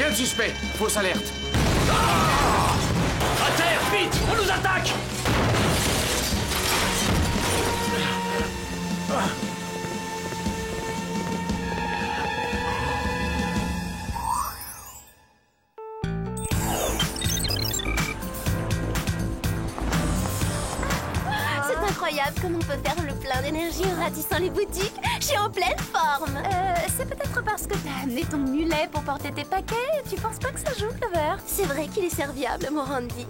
Deuxième suspect, fausse alerte. À terre, vite! On nous attaque! C'est incroyable comme on peut faire le plein d'énergie en ratissant les boutiques. Je suis en pleine forme. C'est peut-être parce que t'as amené ton mulet pour porter tes paquets. Tu penses pas que ça joue, Clover? C'est vrai qu'il est serviable, mon Randy.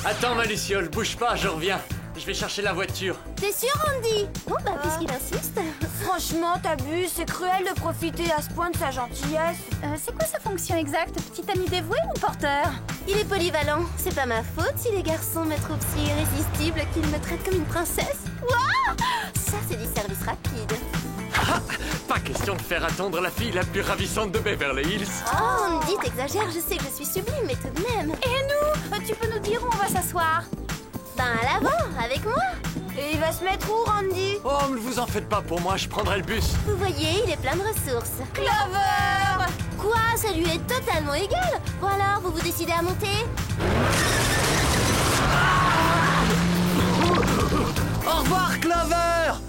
Attends, ma Luciole, bouge pas, je reviens. Je vais chercher la voiture. T'es sûr, Randy? Bon, bah, puisqu'il insiste. Franchement, t'abuses, c'est cruel de profiter à ce point de sa gentillesse. C'est quoi sa fonction exacte? Petit ami dévoué ou porteur? Il est polyvalent. C'est pas ma faute si les garçons me trouvent si irrésistible qu'ils me traitent comme une princesse. Waouh! Ça, c'est du service rapide. Ah, pas question de faire attendre la fille la plus ravissante de Beverly Hills. Oh, Randy, t'exagères, je sais que je suis sublime, mais tout de même. Et nous? Tu peux nous dire où on va s'asseoir? Ben, à l'avant, avec moi. Et il va se mettre où, Randy? Oh, ne vous en faites pas pour moi, je prendrai le bus. Vous voyez, il est plein de ressources. Clover! Quoi? Ça lui est totalement égal. Bon alors, vous vous décidez à monter? Au revoir, Clover!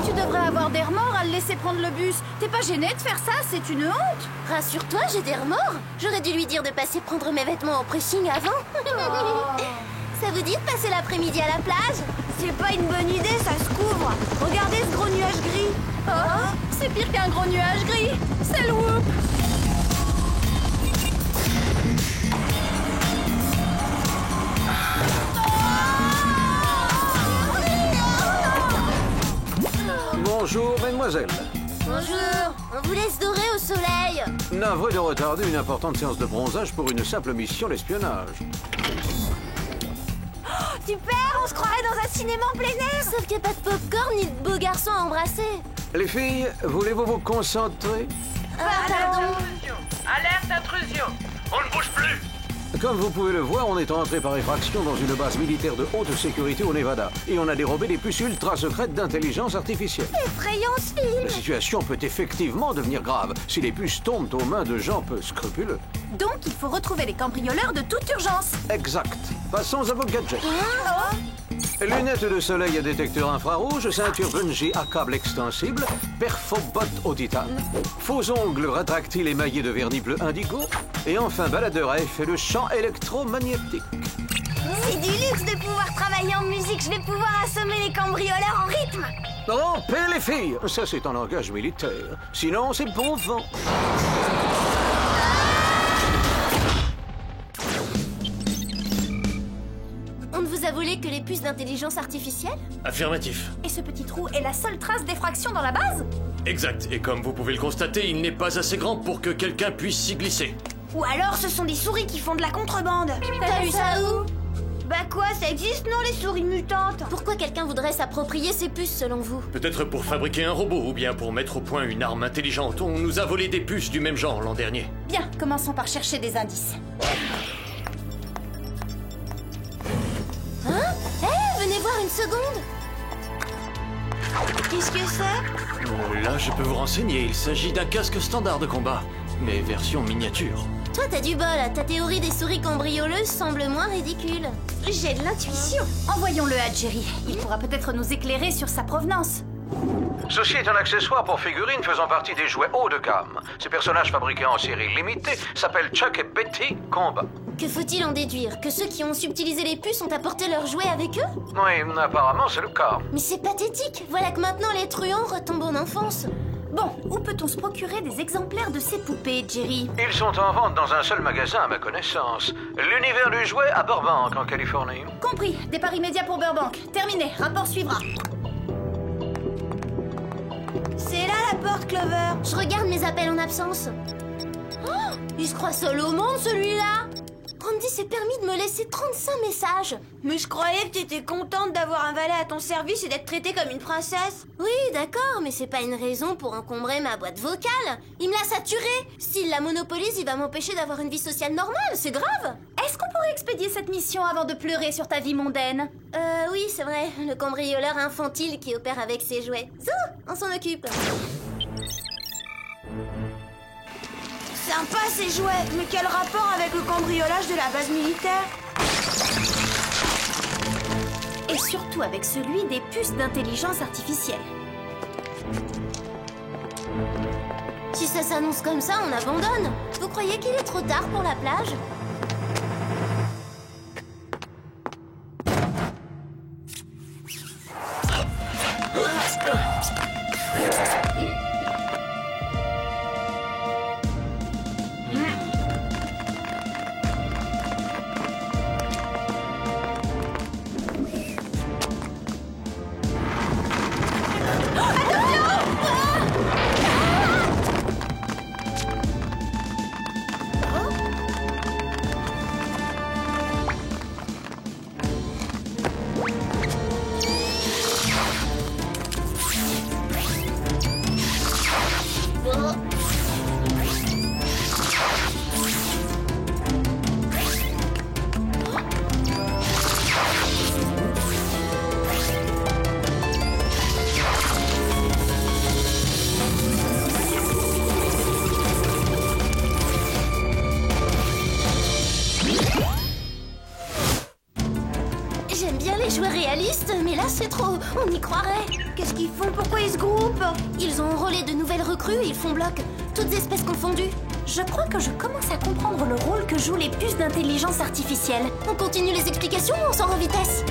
Tu devrais avoir des remords à le laisser prendre le bus. T'es pas gêné de faire ça? C'est une honte. Rassure-toi, j'ai des remords. J'aurais dû lui dire de passer prendre mes vêtements au pressing avant. Ça vous dit de passer l'après-midi à la plage? C'est pas une bonne idée, ça se couvre. Regardez ce gros nuage gris. Oh, c'est pire qu'un gros nuage gris. C'est le whoop. Bonjour, mademoiselle. Bonjour, on vous laisse dorer au soleil. Navré de retarder une importante séance de bronzage pour une simple mission d'espionnage. Super, on se croirait dans un cinéma en plein air. Sauf qu'il n'y a pas de popcorn ni de beaux garçons à embrasser. Les filles, voulez-vous vous concentrer? Pardon. Alerte intrusion! On ne bouge plus! Comme vous pouvez le voir, on est entré par effraction dans une base militaire de haute sécurité au Nevada. Et on a dérobé des puces ultra secrètes d'intelligence artificielle. Effrayant ce film. La situation peut effectivement devenir grave si les puces tombent aux mains de gens peu scrupuleux. Donc, il faut retrouver les cambrioleurs de toute urgence. Exact. Passons à vos gadgets. Lunettes de soleil à détecteur infrarouge, ceinture bungee à câble extensible, perfo-bottes au titane, faux ongles rétractiles émaillés de vernis bleu indigo, et enfin baladeur à effet de champ électromagnétique. C'est du luxe de pouvoir travailler en musique. Je vais pouvoir assommer les cambrioleurs en rythme. Rampez les filles! Ça, c'est un langage militaire. Sinon, c'est bon vent. On ne vous a volé que les puces d'intelligence artificielle? Affirmatif. Et ce petit trou est la seule trace d'effraction dans la base? Exact, et comme vous pouvez le constater, il n'est pas assez grand pour que quelqu'un puisse s'y glisser. Ou alors ce sont des souris qui font de la contrebande. T'as vu ça où? Bah quoi, ça existe non les souris mutantes? Pourquoi quelqu'un voudrait s'approprier ces puces selon vous? Peut-être pour fabriquer un robot, ou bien pour mettre au point une arme intelligente. On nous a volé des puces du même genre l'an dernier. Bien, commençons par chercher des indices. Hein? Hé, venez voir une seconde. Qu'est-ce que c'est? Là, je peux vous renseigner, il s'agit d'un casque standard de combat, mais version miniature. Toi, t'as du bol. Ta théorie des souris cambrioleuses semble moins ridicule. J'ai de l'intuition. Envoyons-le à Jerry. Il pourra peut-être nous éclairer sur sa provenance. Ceci est un accessoire pour figurines faisant partie des jouets haut de gamme. Ces personnages fabriqués en série limitée s'appellent Chuck et Betty Combat. Que faut-il en déduire? Que ceux qui ont subtilisé les puces ont apporté leurs jouets avec eux? Oui, apparemment c'est le cas. Mais c'est pathétique. Voilà que maintenant les truands retombent en enfance. Bon, où peut-on se procurer des exemplaires de ces poupées, Jerry? Ils sont en vente dans un seul magasin à ma connaissance. L'univers du jouet à Burbank, en Californie. Compris. Départ immédiat pour Burbank. Terminé. Rapport suivra. C'est là la porte, Clover. Je regarde mes appels en absence. Oh, il se croit seul au monde, celui-là. Randy s'est permis de me laisser 35 messages. Mais je croyais que t'étais contente d'avoir un valet à ton service et d'être traitée comme une princesse. Oui, d'accord, mais c'est pas une raison pour encombrer ma boîte vocale. Il me l'a saturée. S'il la monopolise, il va m'empêcher d'avoir une vie sociale normale, c'est grave. Est-ce qu'on pourrait expédier cette mission avant de pleurer sur ta vie mondaine? Oui, c'est vrai, le cambrioleur infantile qui opère avec ses jouets. Zou, on s'en occupe. Sympa ces jouets, mais quel rapport avec le cambriolage de la base militaire? Et surtout avec celui des puces d'intelligence artificielle. Si ça s'annonce comme ça, on abandonne. Vous croyez qu'il est trop tard pour la plage? J'aime bien les jouets réalistes, mais là c'est trop, on y croirait. Qu'est-ce qu'ils font? Pourquoi ils se groupent? Ils ont enrôlé de nouvelles recrues et ils font bloc, toutes espèces confondues. Je crois que je commence à comprendre le rôle que jouent les puces d'intelligence artificielle. On continue les explications ou on sort en vitesse?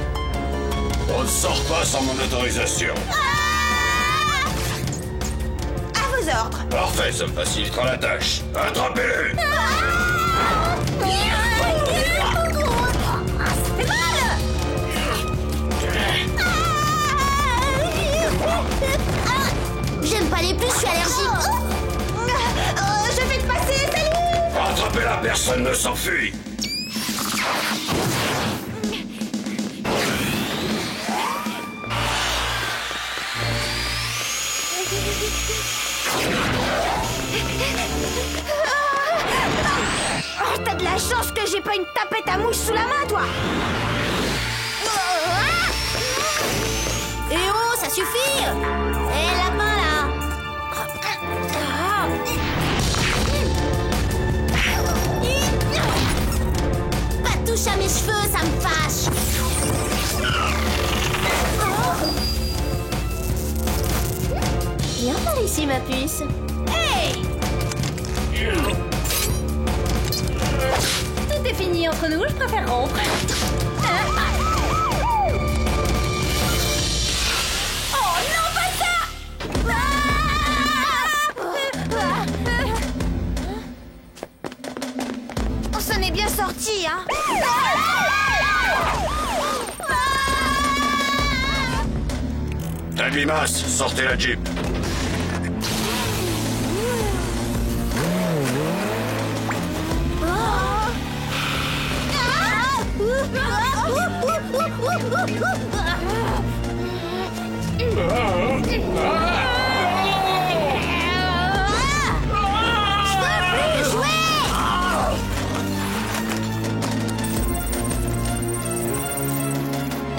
On ne sort pas sans mon autorisation. À vos ordres. Parfait, ça me facilitera la tâche. Attrapez-le! J'aime pas les puces, je suis allergique. Je vais te passer, salut! Attrapez-la, personne ne s'enfuit! Oh, t'as de la chance que j'ai pas une tapette à mouche sous la main, toi! Eh oh, ça suffit! Eh, lapin, là! Pas de touche à mes cheveux, ça me fâche! Viens par ici, ma puce. Hey! Tout est fini entre nous, je préfère rompre. Oh non, pas ça! On s'en est bien sorti, hein? Taglimas, sortez la Jeep.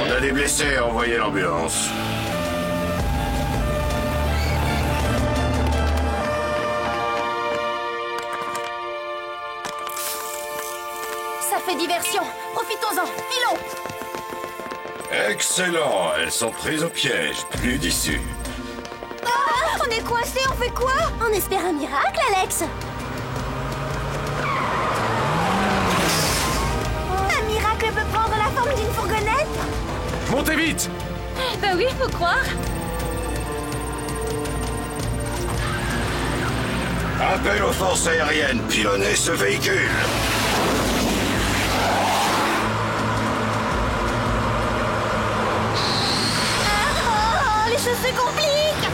On a des blessés, envoyez l'ambulance. Ça fait diversion. Profitons-en. Filons. Excellent, elles sont prises au piège, plus d'issue. On est coincés, on fait quoi? On espère un miracle, Alex. Un miracle peut prendre la forme d'une fourgonnette? Montez vite! Ben oui, faut croire. Appel aux forces aériennes, pilonnez ce véhicule. Oh, les choses se compliquent!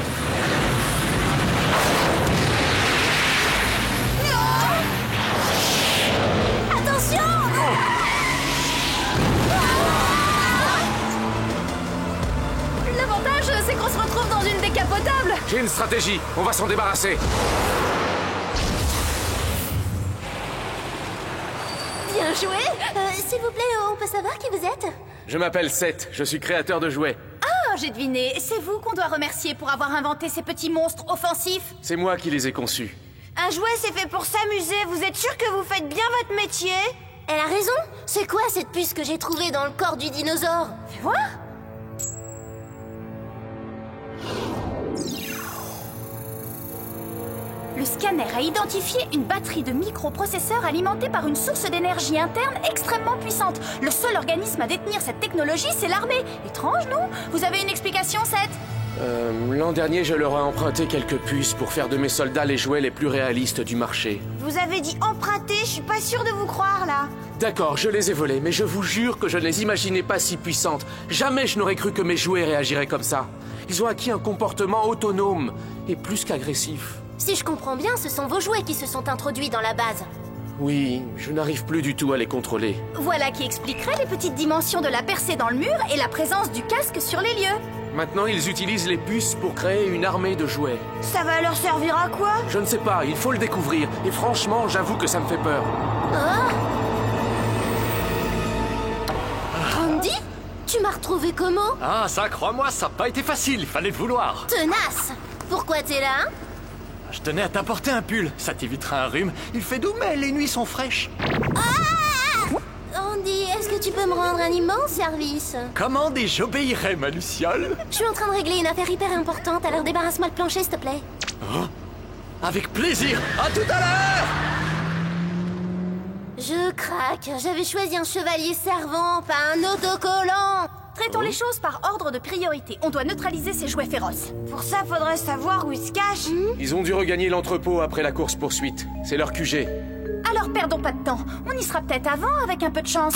Attention! L'avantage, c'est qu'on se retrouve dans une décapotable. J'ai une stratégie, on va s'en débarrasser. Bien joué! S'il vous plaît, on peut savoir qui vous êtes? Je m'appelle Seth, je suis créateur de jouets. Ah, j'ai deviné. C'est vous qu'on doit remercier pour avoir inventé ces petits monstres offensifs. C'est moi qui les ai conçus. Un jouet, c'est fait pour s'amuser. Vous êtes sûr que vous faites bien votre métier? Elle a raison. C'est quoi cette puce que j'ai trouvée dans le corps du dinosaure? Fais voir. Le scanner a identifié une batterie de microprocesseurs alimentée par une source d'énergie interne extrêmement puissante. Le seul organisme à détenir cette technologie, c'est l'armée. Étrange, non? Vous avez une explication, Seth? L'an dernier, je leur ai emprunté quelques puces pour faire de mes soldats les jouets les plus réalistes du marché. Vous avez dit emprunter, je suis pas sûre de vous croire, là. D'accord, je les ai volés, mais je vous jure que je ne les imaginais pas si puissantes. Jamais je n'aurais cru que mes jouets réagiraient comme ça. Ils ont acquis un comportement autonome et plus qu'agressif. Si je comprends bien, ce sont vos jouets qui se sont introduits dans la base. Oui, je n'arrive plus du tout à les contrôler. Voilà qui expliquerait les petites dimensions de la percée dans le mur et la présence du casque sur les lieux. Maintenant, ils utilisent les puces pour créer une armée de jouets. Ça va leur servir à quoi? Je ne sais pas, il faut le découvrir. Et franchement, j'avoue que ça me fait peur. Andy, tu m'as retrouvé comment? Ah, ça, crois-moi, ça n'a pas été facile, il fallait le vouloir. Tenace. Pourquoi t'es là? Je tenais à t'apporter un pull, ça t'évitera un rhume. Il fait doux, mais les nuits sont fraîches. Andy, est-ce que tu peux me rendre un immense service? Commande et j'obéirai, ma Luciole. Je suis en train de régler une affaire hyper importante, alors débarrasse-moi le plancher, s'il te plaît. Avec plaisir, à tout à l'heure. Je craque, j'avais choisi un chevalier servant, pas un autocollant. Traitons les choses par ordre de priorité. On doit neutraliser ces jouets féroces. Pour ça, faudrait savoir où ils se cachent. Ils ont dû regagner l'entrepôt après la course-poursuite. C'est leur QG. Alors perdons pas de temps. On y sera peut-être avant avec un peu de chance.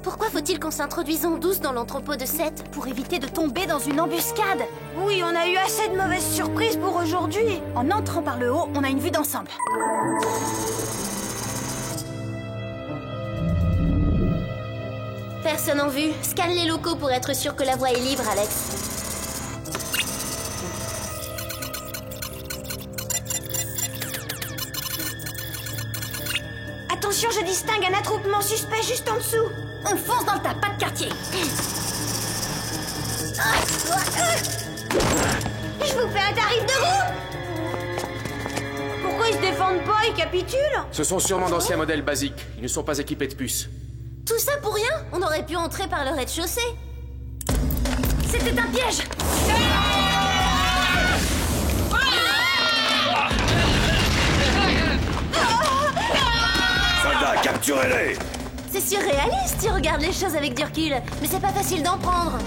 Pourquoi faut-il qu'on s'introduise en douce dans l'entrepôt de Seth? Pour éviter de tomber dans une embuscade. Oui, on a eu assez de mauvaises surprises pour aujourd'hui. En entrant par le haut, on a une vue d'ensemble. Personne en vue. Scanne les locaux pour être sûr que la voie est libre, Alex. Attention, je distingue un attroupement suspect juste en dessous. On fonce dans le tas, pas de quartier. Je vous fais un tarif de groupe. Pourquoi ils se défendent pas? Ils capitulent? Ce sont sûrement d'anciens modèles basiques. Ils ne sont pas équipés de puces. Tout ça pour rien? On aurait pu entrer par le rez-de-chaussée. C'était un piège. Soldats, capturez-les! C'est surréaliste, tu regardes les choses avec du recul. Mais c'est pas facile d'en prendre.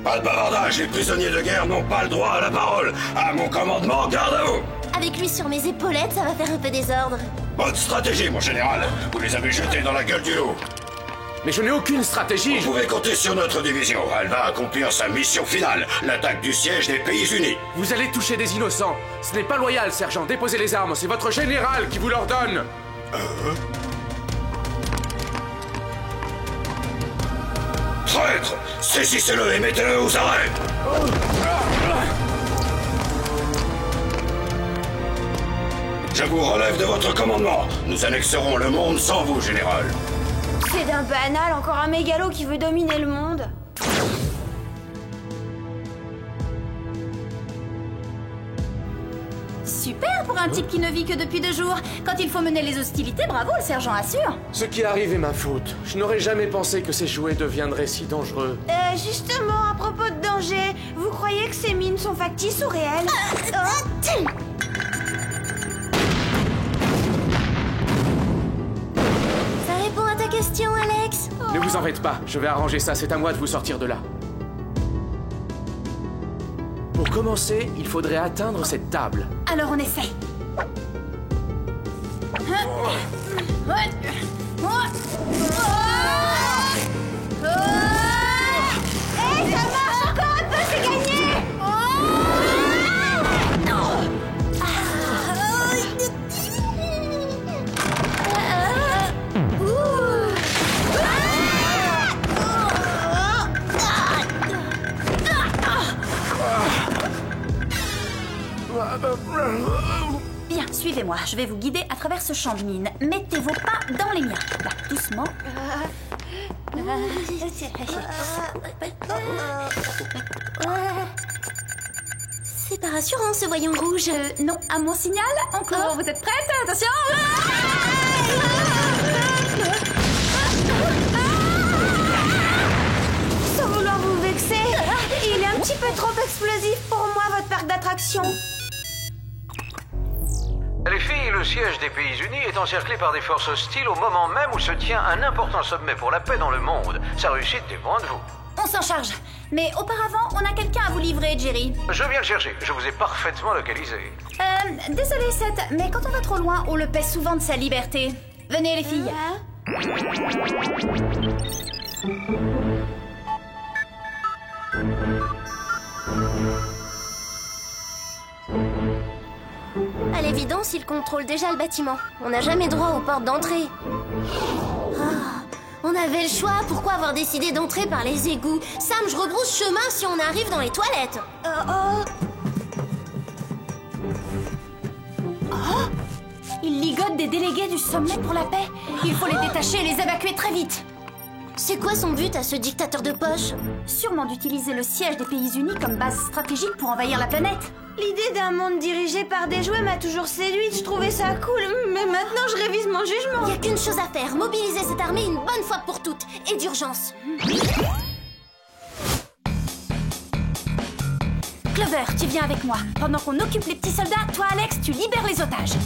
Pas de bavardage, les prisonniers de guerre n'ont pas le droit à la parole. À mon commandement, garde à vous! Avec lui sur mes épaulettes, ça va faire un peu désordre. Bonne stratégie, mon général. Vous les avez jetés dans la gueule du loup. Mais je n'ai aucune stratégie. Vous pouvez compter sur notre division. Elle va accomplir sa mission finale, l'attaque du siège des Pays-Unis. Vous allez toucher des innocents. Ce n'est pas loyal, sergent. Déposez les armes. C'est votre général qui vous l'ordonne. Traître! Saisissez-le et mettez-le aux arrêts! Je vous relève de votre commandement. Nous annexerons le monde sans vous, général. C'est d'un banal, encore un mégalo qui veut dominer le monde. Super pour un type qui ne vit que depuis 2 jours. Quand il faut mener les hostilités, bravo, le sergent assure. Ce qui arrive est ma faute. Je n'aurais jamais pensé que ces jouets deviendraient si dangereux. Justement, à propos de danger, vous croyez que ces mines sont factices ou réelles? Ça répond à ta question, Alex? Ne vous en faites pas. Je vais arranger ça. C'est à moi de vous sortir de là. Pour commencer, il faudrait atteindre cette table. Alors on essaie. Ça marche encore un peu, c'est gagné! moi, je vais vous guider à travers ce champ de mine. Mettez vos pas dans les miens. Là, doucement. C'est pas rassurant ce voyant rouge. Non, à mon signal, on court. Vous êtes prêtes? Attention! Sans vouloir vous vexer, il est un petit peu trop explosif pour moi, votre parc d'attractions. Les filles, le siège des Pays Unis est encerclé par des forces hostiles au moment même où se tient un important sommet pour la paix dans le monde. Sa réussite dépend de vous. On s'en charge. Mais auparavant, on a quelqu'un à vous livrer, Jerry. Je viens le chercher, je vous ai parfaitement localisé. Désolé, Seth, mais quand on va trop loin, on le paie souvent de sa liberté. Venez, les filles. À l'évidence, il contrôle déjà le bâtiment. On n'a jamais droit aux portes d'entrée. On avait le choix, pourquoi avoir décidé d'entrer par les égouts? Sam, je rebrousse chemin si on arrive dans les toilettes. Il ligote des délégués du sommet pour la paix. Il faut les détacher et les évacuer très vite. C'est quoi son but à ce dictateur de poche? Sûrement d'utiliser le siège des Pays Unis comme base stratégique pour envahir la planète. L'idée d'un monde dirigé par des jouets m'a toujours séduite, je trouvais ça cool, mais maintenant je révise mon jugement. Il n'y a qu'une chose à faire, mobiliser cette armée une bonne fois pour toutes, et d'urgence. Clover, tu viens avec moi. Pendant qu'on occupe les petits soldats, toi, Alex, tu libères les otages.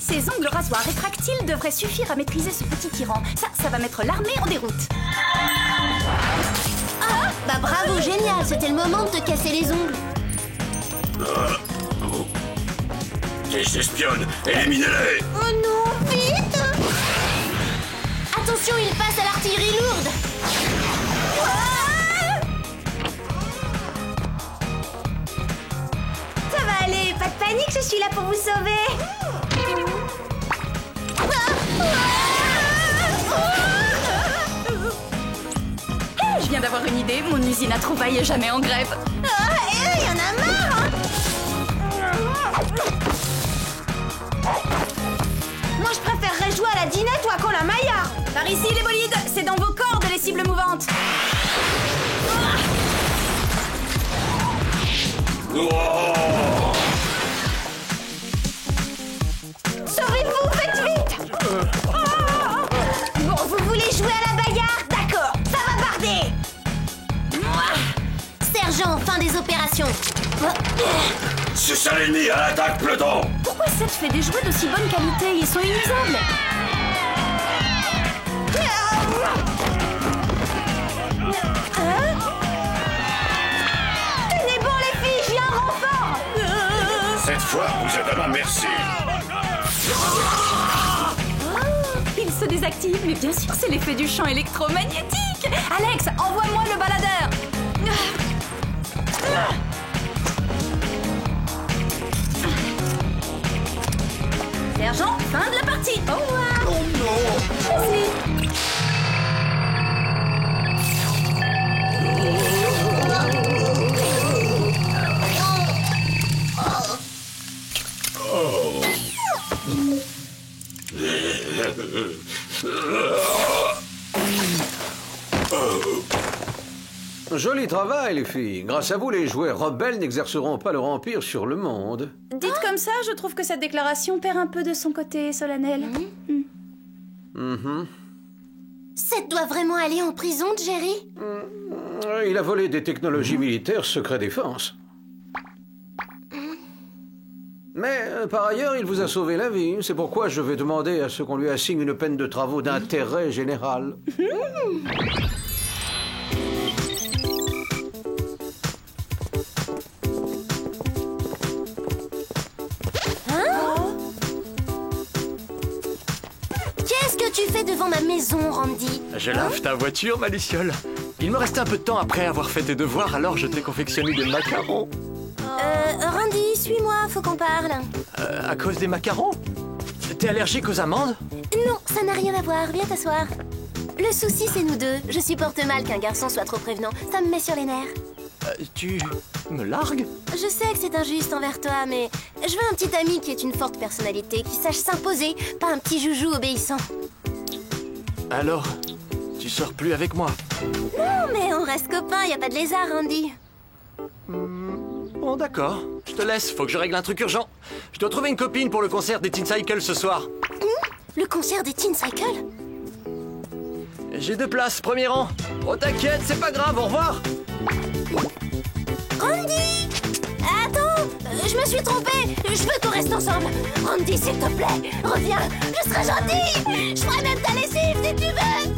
Ces ongles rasoirs rétractiles devraient suffire à maîtriser ce petit tyran. Ça va mettre l'armée en déroute. Bah bravo, génial, c'était le moment de te casser les ongles. Qu'ils espionnent, éliminez-les! Oh non, vite! Attention, il passe à l'artillerie lourde. Ça va aller, pas de panique, je suis là pour vous sauver. Hey, je viens d'avoir une idée, mon usine à trouvailles est jamais en grève. Il y en a marre, hein. Moi je préférerais jouer à la dinette ou à Colin Maillard. Par ici les bolides, c'est dans vos cordes les cibles mouvantes. Sauvez-vous, faites vite. Bon, vous voulez jouer à la bagarre? D'accord, ça va barder. Sergent, fin des opérations. C'est ça l'ennemi, à l'attaque, peloton! Pourquoi Seth fait des jouets d'aussi bonne qualité? Ils sont inusables. Tenez bon les filles, j'ai un renfort. Cette fois, vous êtes à ma merci. Il se désactive, mais bien sûr, c'est l'effet du champ électromagnétique. Alex, envoie-moi le baladeur. Sergent, fin de la partie. Au revoir. Oh non! Vas-y. Joli travail, les filles. Grâce à vous, les jouets rebelles n'exerceront pas leur empire sur le monde. Dites comme ça, je trouve que cette déclaration perd un peu de son côté solennel. Seth doit vraiment aller en prison, Jerry? Il a volé des technologies militaires secret défense. Mais par ailleurs, il vous a sauvé la vie. C'est pourquoi je vais demander à ce qu'on lui assigne une peine de travaux d'intérêt général. Qu'est-ce que tu fais devant ma maison, Randy? Je lave ta voiture, ma Luciole. Il me restait un peu de temps après avoir fait tes devoirs, alors je t'ai confectionné des macarons. Randy, suis-moi, faut qu'on parle. À cause des macarons? T'es allergique aux amandes? Non, ça n'a rien à voir, viens t'asseoir. Le souci, c'est nous deux. Je supporte mal qu'un garçon soit trop prévenant. Ça me met sur les nerfs. Tu me largues? Je sais que c'est injuste envers toi, mais je veux un petit ami qui ait une forte personnalité, qui sache s'imposer, pas un petit joujou obéissant. Alors, tu sors plus avec moi? Non, mais on reste copains, y a pas de lézard, Randy. Bon, d'accord. Je te laisse, faut que je règle un truc urgent. Je dois trouver une copine pour le concert des Teen Cycle ce soir. Le concert des Teen Cycle? J'ai 2 places, premier rang. Oh, t'inquiète, c'est pas grave, au revoir. Randy! Attends, je me suis trompée. Je veux qu'on reste ensemble. Randy, s'il te plaît, reviens. Je serai gentille. Je ferai même ta lessive si tu veux.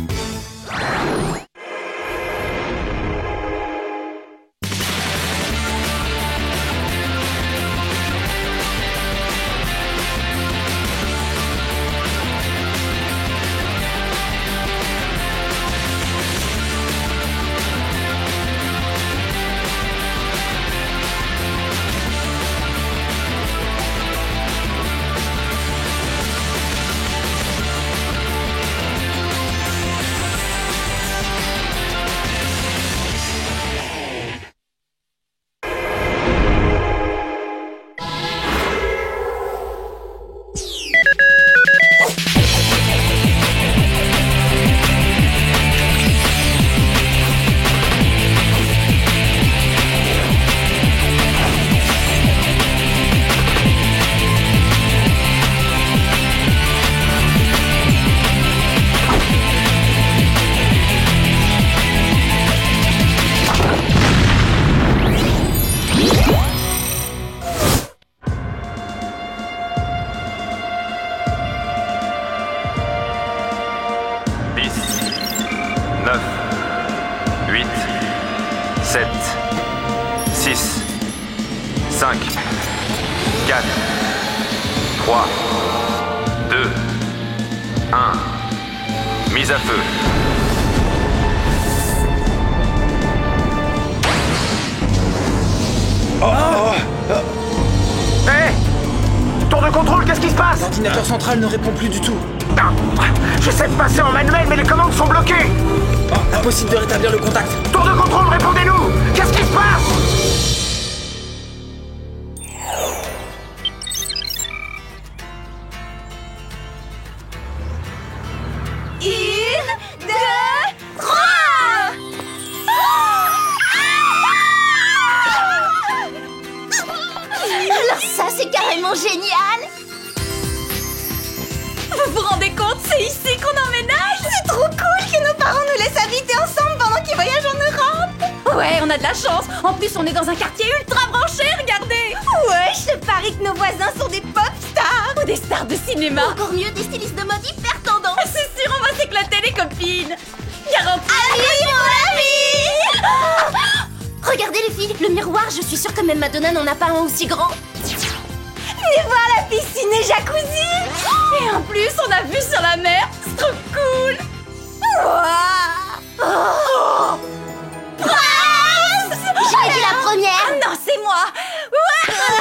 Mise à feu. Hé! Tour de contrôle, qu'est-ce qui se passe? L'ordinateur central ne répond plus du tout. J'essaie de passer en manuel, mais les commandes sont bloquées. Impossible de rétablir le contact. Tour de contrôle, répondez-nous! Qu'est-ce qui se passe? Génial! Vous vous rendez compte, c'est ici qu'on emménage? C'est trop cool que nos parents nous laissent habiter ensemble pendant qu'ils voyagent en Europe! Ouais, on a de la chance. En plus, on est dans un quartier ultra branché, regardez! Ouais, je te parie que nos voisins sont des pop stars! Ou des stars de cinéma! Encore mieux, des stylistes de mode hyper tendance! C'est sûr, on va s'éclater, les copines! Garantie! Allez, mon ami! Regardez les filles, le miroir, je suis sûre que même Madonna n'en a pas un aussi grand! Venez voir la piscine et jacuzzi! Et en plus, on a vue sur la mer! C'est trop cool! Oh. J'ai dit la première! Non, c'est moi!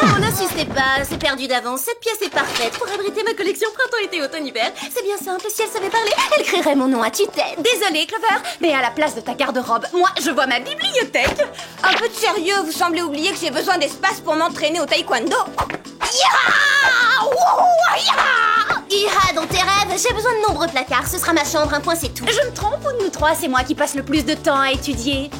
Oh, n'insistez pas, c'est perdu d'avance. Cette pièce est parfaite pour abriter ma collection printemps-été automne-hiver. C'est bien simple, si elle savait parler, elle créerait mon nom à tue-tête. Désolée, Clover, mais à la place de ta garde-robe, moi, je vois ma bibliothèque. Un peu de sérieux, vous semblez oublier que j'ai besoin d'espace pour m'entraîner au taekwondo. Ira dans tes rêves, j'ai besoin de nombreux placards. Ce sera ma chambre, un point, c'est tout. Je me trompe ou de nous trois, c'est moi qui passe le plus de temps à étudier?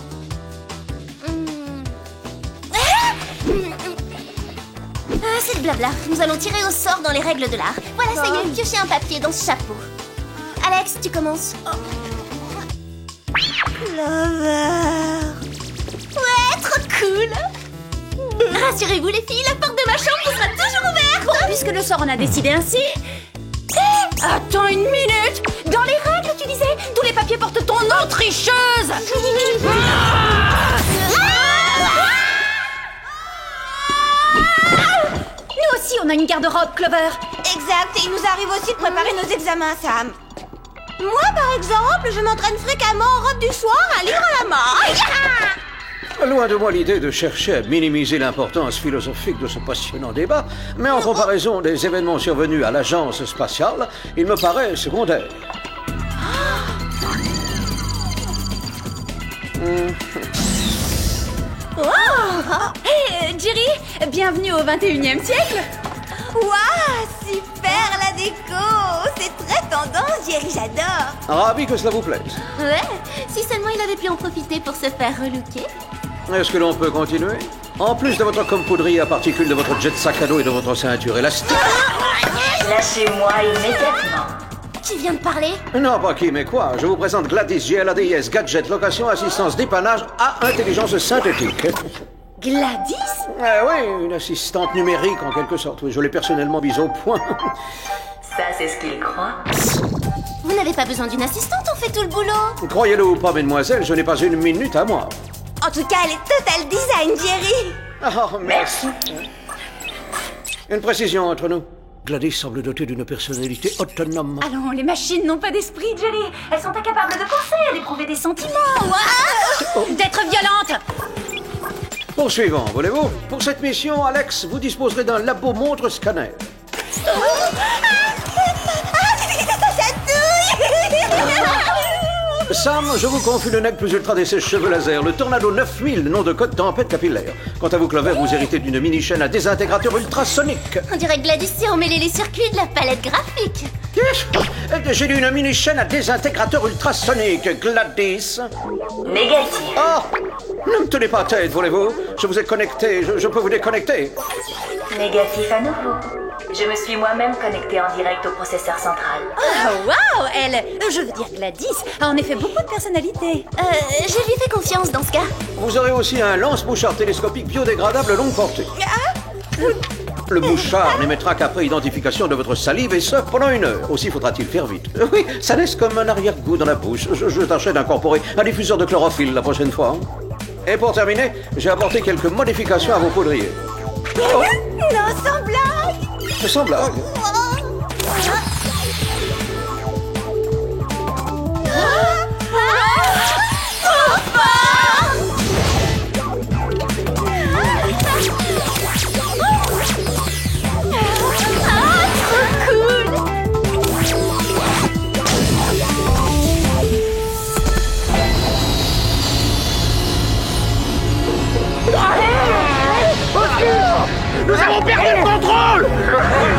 C'est le blabla. Nous allons tirer au sort dans les règles de l'art. Voilà, ça y est, piochez un papier dans ce chapeau. Alex, tu commences. Clover. Ouais, trop cool. Rassurez-vous les filles, la porte de ma chambre sera toujours ouverte. Bon, puisque le sort en a décidé ainsi... Attends une minute! Dans les règles, tu disais, tous les papiers portent ton nom, tricheuse! Nous aussi, on a une garde-robe, Clover. Exact, et il nous arrive aussi de préparer nos examens, Sam. Moi, par exemple, je m'entraîne fréquemment en robe du soir à lire à la main. Loin de moi l'idée de chercher à minimiser l'importance philosophique de ce passionnant débat, mais en comparaison des événements survenus à l'agence spatiale, il me paraît secondaire. Hey, Jerry, bienvenue au 21e siècle. Waouh, super la déco. C'est très tendance, Jerry, j'adore. Ravi que cela vous plaise. Ouais, si seulement il avait pu en profiter pour se faire relooker. Est-ce que l'on peut continuer? En plus de votre compoudrier à particules, de votre jet sac à dos et de votre ceinture élastique... Lâchez-moi immédiatement. Qui vient de parler? Non, pas qui, mais quoi. Je vous présente Gladys GLADIS, gadget, location, assistance, dépannage à intelligence synthétique. Gladys? Oui, une assistante numérique en quelque sorte. Oui, je l'ai personnellement mise au point. Ça, c'est ce qu'il croit. Vous n'avez pas besoin d'une assistante, on fait tout le boulot. Croyez-le ou pas, mesdemoiselles, je n'ai pas une minute à moi. En tout cas, elle est total design, Jerry. Oh, merci. Une précision entre nous. Gladys semble dotée d'une personnalité autonome. Allons, les machines n'ont pas d'esprit, Jerry. Elles sont incapables de penser, d'éprouver des sentiments. D'être violentes. Poursuivons, voulez-vous? Pour cette mission, Alex, vous disposerez d'un labo montre scanner. Sam, je vous confie le nec plus ultra des sèche-cheveux laser, le Tornado 9000, nom de code tempête capillaire. Quant à vous, Clover, vous héritez d'une mini-chaîne à désintégrateur ultrasonique. On dirait que Gladys s'est emmêlé les circuits de la palette graphique. J'ai dit une mini-chaîne à désintégrateur ultrasonique, Gladys. Négatif. Oh! Ne me tenez pas tête, voulez-vous? Je vous ai connecté, je peux vous déconnecter. Négatif à nouveau. Je me suis moi-même connecté en direct au processeur central. Oh, waouh, elle, je veux dire Gladys, a en effet beaucoup de personnalité. Je lui fais confiance dans ce cas. Vous aurez aussi un lance-mouchard télescopique biodégradable longue portée. Le mouchard n'émettra qu'après identification de votre salive et ce, pendant 1 heure. Aussi faudra-t-il faire vite. Oui, ça laisse comme un arrière-goût dans la bouche. Je tâcherai d'incorporer un diffuseur de chlorophylle la prochaine fois. Et pour terminer, j'ai apporté quelques modifications à vos poudriers. Oh. Non, sans blague. Sans blague. Nous avons perdu le contrôle!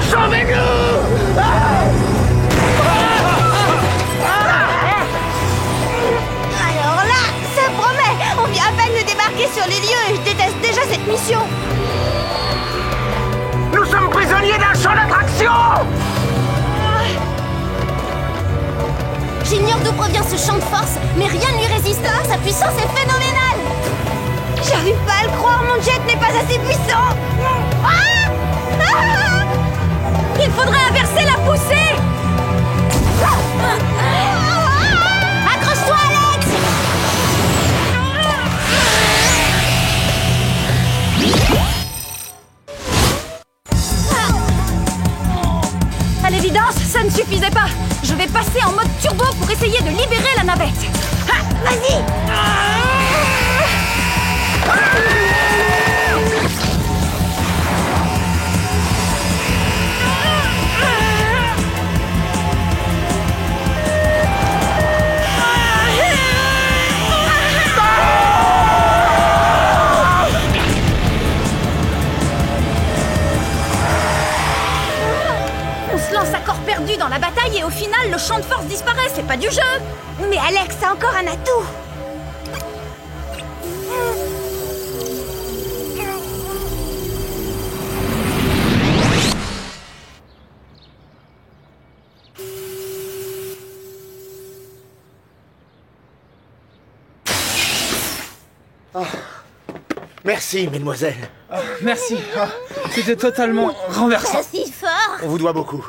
Sauvez-nous! Alors là, ça promet. On vient à peine de débarquer sur les lieux et je déteste déjà cette mission. Nous sommes prisonniers d'un champ d'attraction! J'ignore d'où provient ce champ de force, mais rien ne lui résiste. Sa puissance est phénoménale. J'arrive pas à le croire, mon jet n'est pas assez puissant. Il faudrait inverser la poussée. Accroche-toi, Alex. À l'évidence, ça ne suffisait pas. Je vais passer en mode turbo pour essayer de libérer la navette. Vas-y. On se lance à corps perdu dans la bataille et au final, le champ de force disparaît. C'est pas du jeu. Mais Alex a encore un atout. Merci, mesdemoiselles. Merci. C'était totalement renversant. Pas si fort. On vous doit beaucoup.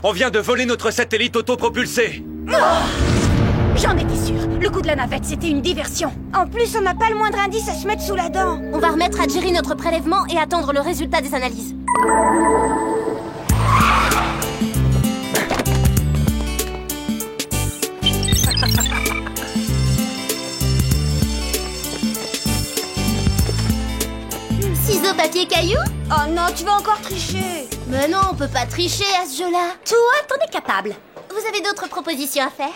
On vient de voler notre satellite autopropulsé. J'en étais sûre. Le coup de la navette, c'était une diversion. En plus, on n'a pas le moindre indice à se mettre sous la dent. On va remettre à Jerry notre prélèvement et attendre le résultat des analyses. Ciseaux, papier, caillou? Oh non, tu vas encore tricher. Mais non, on peut pas tricher à ce jeu-là. Toi, t'en es capable. Vous avez d'autres propositions à faire?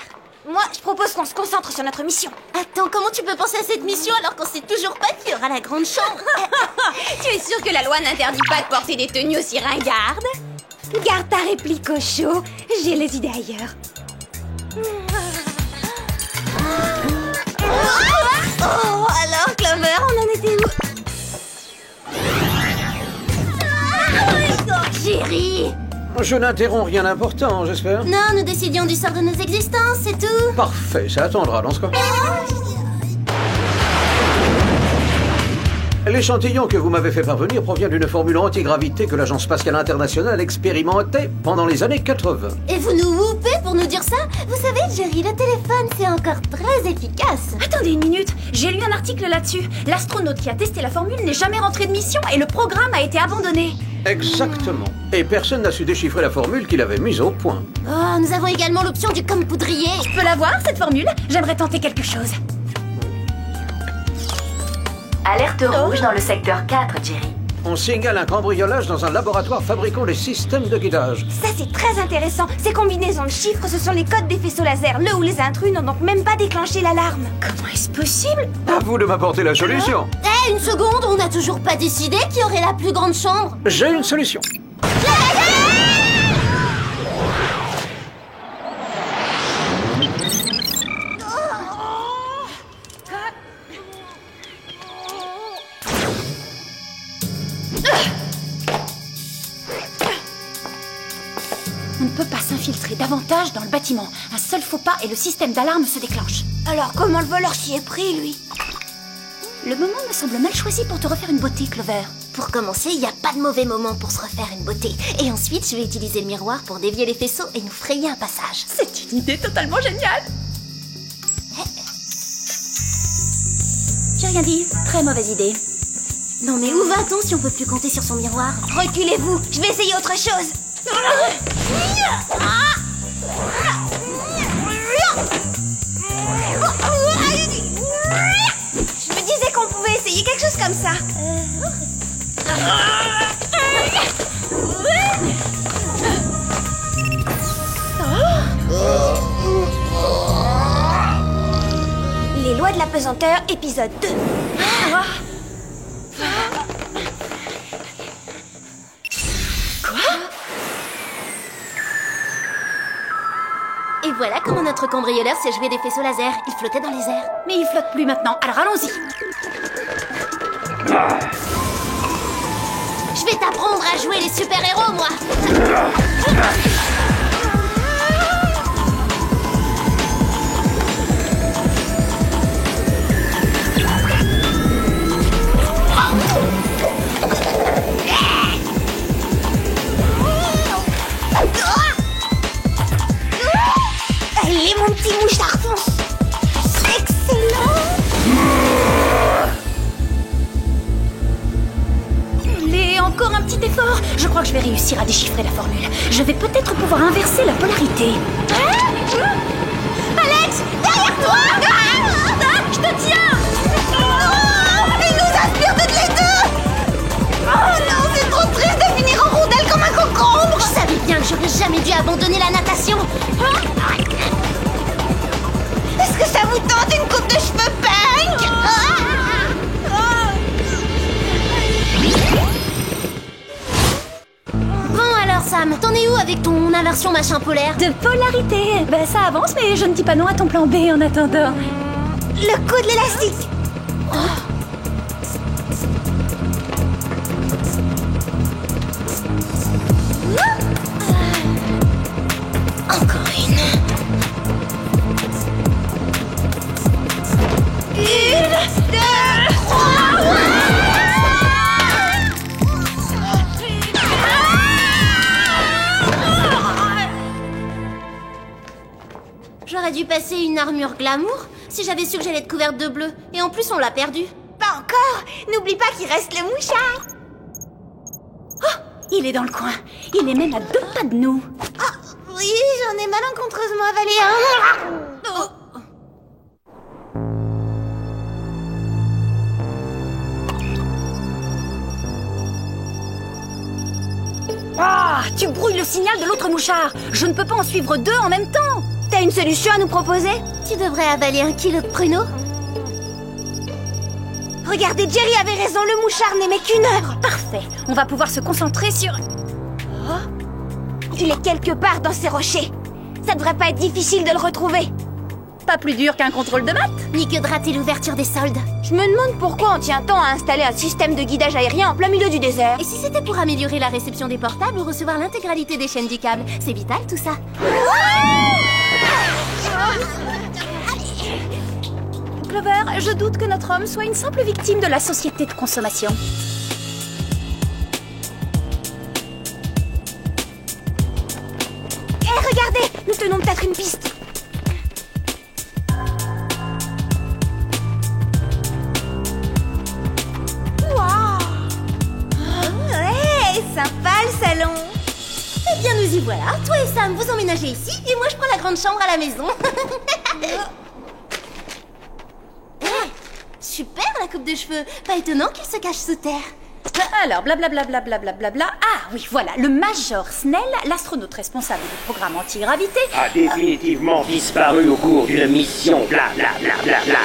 Moi, je propose qu'on se concentre sur notre mission. Attends, comment tu peux penser à cette mission alors qu'on sait toujours pas qu'il y aura la grande chambre? Tu es sûr que la loi n'interdit pas de porter des tenues aussi ringardes? Garde ta réplique au chaud, j'ai les idées ailleurs. Oh, alors Clover, on en était où? Chérie! Je n'interromps rien d'important, j'espère. Non, nous décidions du sort de nos existences, c'est tout. Parfait, ça attendra dans ce cas. L'échantillon que vous m'avez fait parvenir provient d'une formule antigravité que l'Agence spatiale internationale expérimentait pendant les années 80. Et vous nous whoopez pour nous dire ça? Vous savez, Jerry, le téléphone, c'est encore très efficace. Attendez une minute, j'ai lu un article là-dessus. L'astronaute qui a testé la formule n'est jamais rentré de mission et le programme a été abandonné. Exactement. Et personne n'a su déchiffrer la formule qu'il avait mise au point. Oh, nous avons également l'option du comme poudrier. Je peux la voir, cette formule? J'aimerais tenter quelque chose. Alerte rouge dans le secteur 4, Jerry. On signale un cambriolage dans un laboratoire fabriquant des systèmes de guidage. Ça, c'est très intéressant. Ces combinaisons de chiffres, ce sont les codes des faisceaux laser, le où les intrus n'ont donc même pas déclenché l'alarme. Comment est-ce possible? À vous de m'apporter la solution. Eh, une seconde, on n'a toujours pas décidé qui aurait la plus grande chambre. J'ai une solution. On ne peut pas s'infiltrer davantage dans le bâtiment. Un seul faux pas et le système d'alarme se déclenche. Alors comment le voleur s'y est pris, lui? Le moment me semble mal choisi pour te refaire une beauté, Clover. Pour commencer, il n'y a pas de mauvais moment pour se refaire une beauté. Et ensuite, je vais utiliser le miroir pour dévier les faisceaux et nous frayer un passage. C'est une idée totalement géniale. J'ai rien dit. Très mauvaise idée. Non mais où va-t-on si on peut plus compter sur son miroir? Reculez-vous, je vais essayer autre chose. Je me disais qu'on pouvait essayer quelque chose comme ça. Les lois de la pesanteur, épisode 2. Et voilà comment notre cambrioleur s'est joué des faisceaux laser. Il flottait dans les airs. Mais il flotte plus maintenant, alors allons-y. Je vais t'apprendre à jouer les super-héros, moi. Allez, mon petit mouchardon. Excellent. Allez, encore un petit effort. Je crois que je vais réussir à déchiffrer la formule. Je vais peut-être pouvoir inverser la polarité. Alex, derrière toi. Je te tiens. Il nous aspire toutes les deux. Oh non, c'est trop triste de finir en rondelle comme un concombre. Je savais bien que j'aurais jamais dû abandonner la natation. Est-ce que ça vous tente une coupe de cheveux punk? Bon alors Sam, t'en es où avec ton inversion machin polaire? De polarité. Ben ça avance, mais je ne dis pas non à ton plan B en attendant. Le coup de l'élastique. Encore une. Une, deux, trois. J'aurais dû passer une armure glamour si j'avais su que j'allais être couverte de bleu. Et en plus, on l'a perdu. Pas encore. N'oublie pas qu'il reste le mouchard. Il est dans le coin. Il est même à 2 pas de nous. Ah, oui, j'en ai malencontreusement avalé un. Oh. Tu brouilles le signal de l'autre mouchard. Je ne peux pas en suivre 2 en même temps. T'as une solution à nous proposer? Tu devrais avaler 1 kilo de pruneaux. Regardez, Jerry avait raison, le mouchard n'aimait qu'une heure. Parfait. On va pouvoir se concentrer sur... Il est quelque part dans ces rochers. Ça devrait pas être difficile de le retrouver. Pas plus dur qu'un contrôle de maths. Ni que de rater l'ouverture des soldes. Je me demande pourquoi on tient tant à installer un système de guidage aérien en plein milieu du désert. Et si c'était pour améliorer la réception des portables ou recevoir l'intégralité des chaînes du câble? C'est vital tout ça. Clover, je doute que notre homme soit une simple victime de la société de consommation. Hé, regardez, nous tenons peut-être une piste. Sympa le salon. Eh bien nous y voilà. Toi et Sam vous emménagez ici et moi je prends la grande chambre à la maison. Super la coupe de cheveux. Pas étonnant qu'il se cache sous terre. Alors, blablabla. Ah oui, voilà, le Major Snell, l'astronaute responsable du programme antigravité, a définitivement disparu au cours d'une mission blablabla.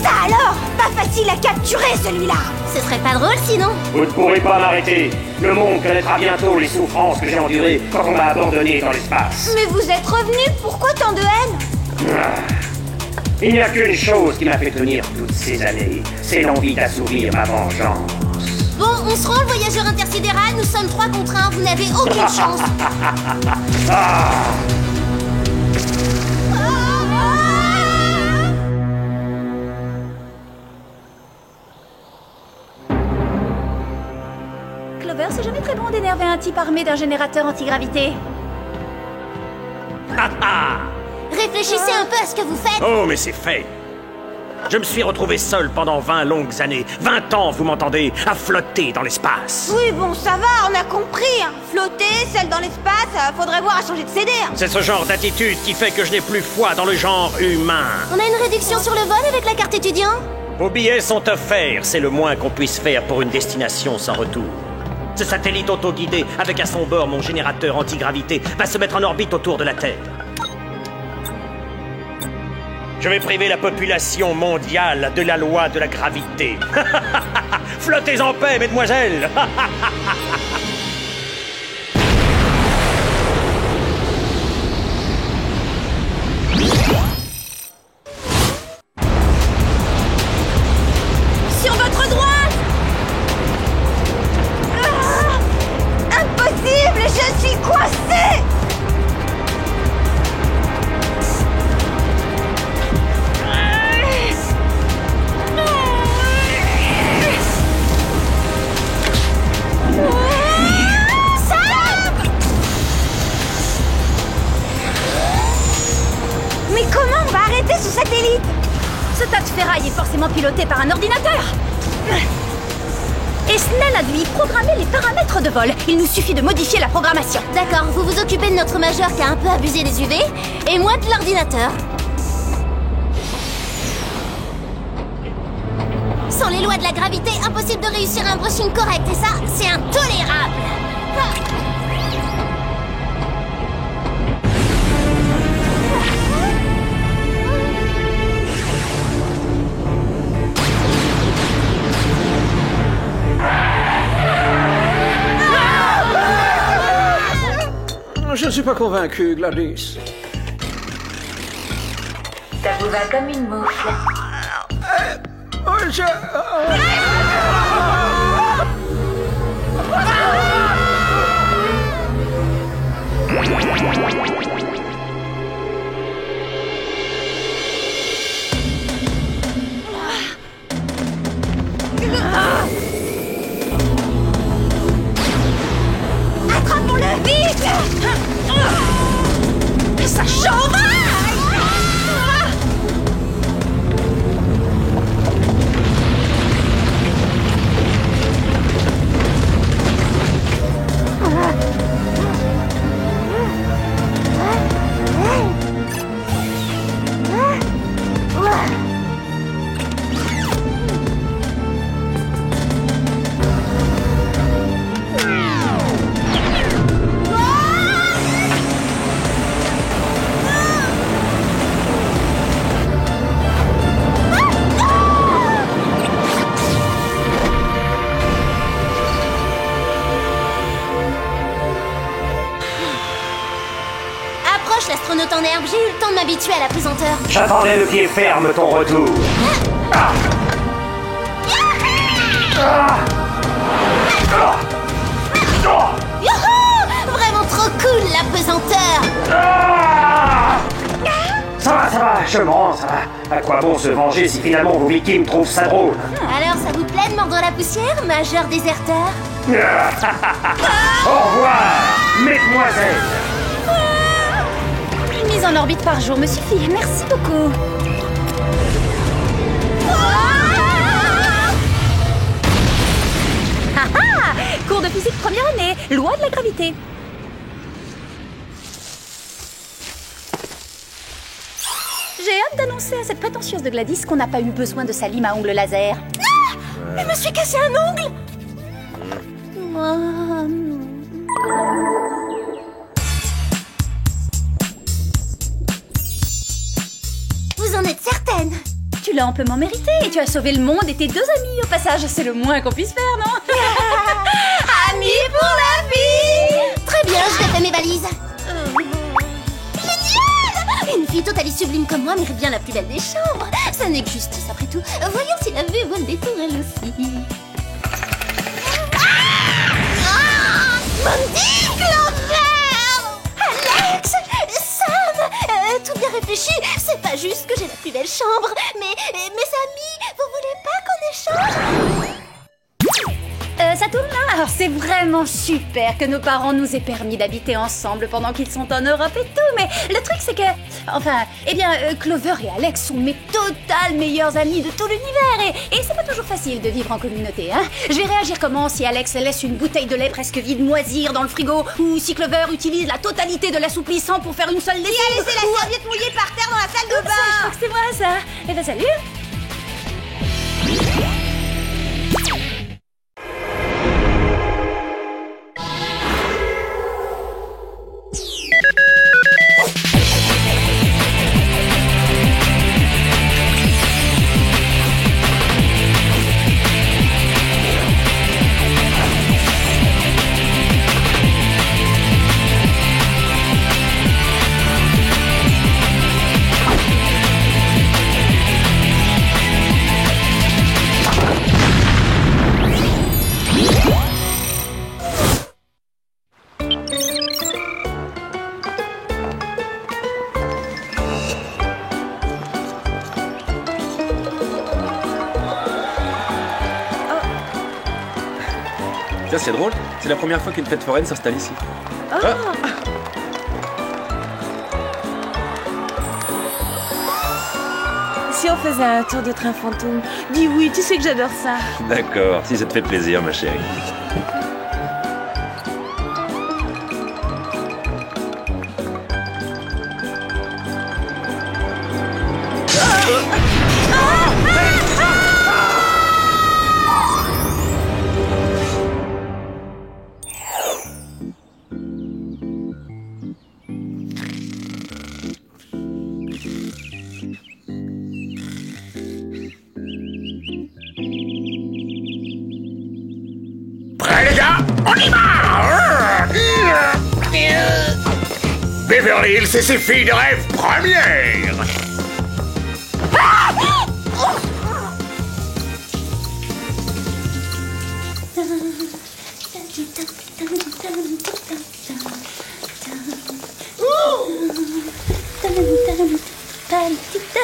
Ça alors, pas facile à capturer celui-là. Ce serait pas drôle sinon. Vous ne pourrez pas m'arrêter. Le monde connaîtra bientôt les souffrances que j'ai endurées quand on m'a abandonné dans l'espace. Mais vous êtes revenu, pourquoi tant de haine? Il n'y a qu'une chose qui m'a fait tenir toutes ces années, c'est l'envie d'assouvir ma vengeance. Bon, on se rend le voyageur intersidéral, nous sommes 3 contre 1, vous n'avez aucune chance. Clover, c'est jamais très bon d'énerver un type armé d'un générateur antigravité. Réfléchissez un peu à ce que vous faites. Oh, mais c'est fait. Je me suis retrouvé seul pendant 20 longues années. 20 ans, vous m'entendez, à flotter dans l'espace. Oui, bon, ça va, on a compris. Hein. Flotter, seul dans l'espace, faudrait voir à changer de CD. Hein. C'est ce genre d'attitude qui fait que je n'ai plus foi dans le genre humain. On a une réduction sur le vol avec la carte étudiant. Vos billets sont offerts, c'est le moins qu'on puisse faire pour une destination sans retour. Ce satellite autoguidé, avec à son bord mon générateur antigravité, va se mettre en orbite autour de la Terre. Je vais priver la population mondiale de la loi de la gravité. Flottez en paix, mesdemoiselles. Sur votre droite. Impossible, je suis coincée. Mais comment on va arrêter ce satellite? Ce tas de ferraille est forcément piloté par un ordinateur. Et Snell a dû y programmer les paramètres de vol. Il nous suffit de modifier la programmation. D'accord, vous vous occupez de notre major qui a un peu abusé des UV, et moi de l'ordinateur. Sans les lois de la gravité, impossible de réussir un brushing correct, et ça, c'est intolérable. Je ne suis pas convaincu, Gladys. Ça vous va comme une moufle. superbe, j'ai eu le temps de m'habituer à la pesanteur. J'attendais le pied ferme ton retour. Ah. Ah. Ah. Youhou! Vraiment trop cool, la pesanteur. Ah. Ça va, je mens, ça va. À quoi bon se venger si finalement vos victimes trouvent ça drôle? Alors, ça vous plaît de mordre la poussière, majeur déserteur? Au revoir, mesdemoiselles. Une mise en orbite par jour me suffit, merci beaucoup. Cours de physique première année, loi de la gravité. J'ai hâte d'annoncer à cette prétentieuse de Gladys qu'on n'a pas eu besoin de sa lime à ongles laser. Ah! Je me suis cassé un ongle. Vous en êtes certaine? Tu l'as amplement mérité et tu as sauvé le monde et tes 2 amis au passage. C'est le moins qu'on puisse faire, non? Amis pour la vie. Très bien, je défais mes valises. Génial! Une fille totale et sublime comme moi mérite bien la plus belle des chambres. Ça n'est que justice après tout. Voyons si la vue vaut le détour elle aussi. Mandy, Clover! Alex! Sam! Tout bien réfléchi, c'est pas juste que j'ai la plus belle chambre, mais mes amis, vous voulez pas qu'on échange? Ça tourne là? Alors c'est vraiment super que nos parents nous aient permis d'habiter ensemble pendant qu'ils sont en Europe et tout, mais le truc c'est que... Enfin, Clover et Alex sont mes total meilleurs amis de tout l'univers et c'est pas toujours facile de vivre en communauté, hein. Je vais réagir comment si Alex laisse une bouteille de lait presque vide moisir dans le frigo ou si Clover utilise la totalité de l'assouplissant pour faire une seule lessive? Qui a laissé la serviette mouillée par terre dans la salle de bain? Je crois que c'est moi ça. Eh ben salut. Tiens, c'est drôle, c'est la première fois qu'une fête foraine s'installe ici. Oh. Ah. Si on faisait un tour de train fantôme? Dis oui, tu sais que j'adore ça. D'accord, si ça te fait plaisir, ma chérie. Prêts les gars, on y va! Beverly Hills et ses filles de rêve première!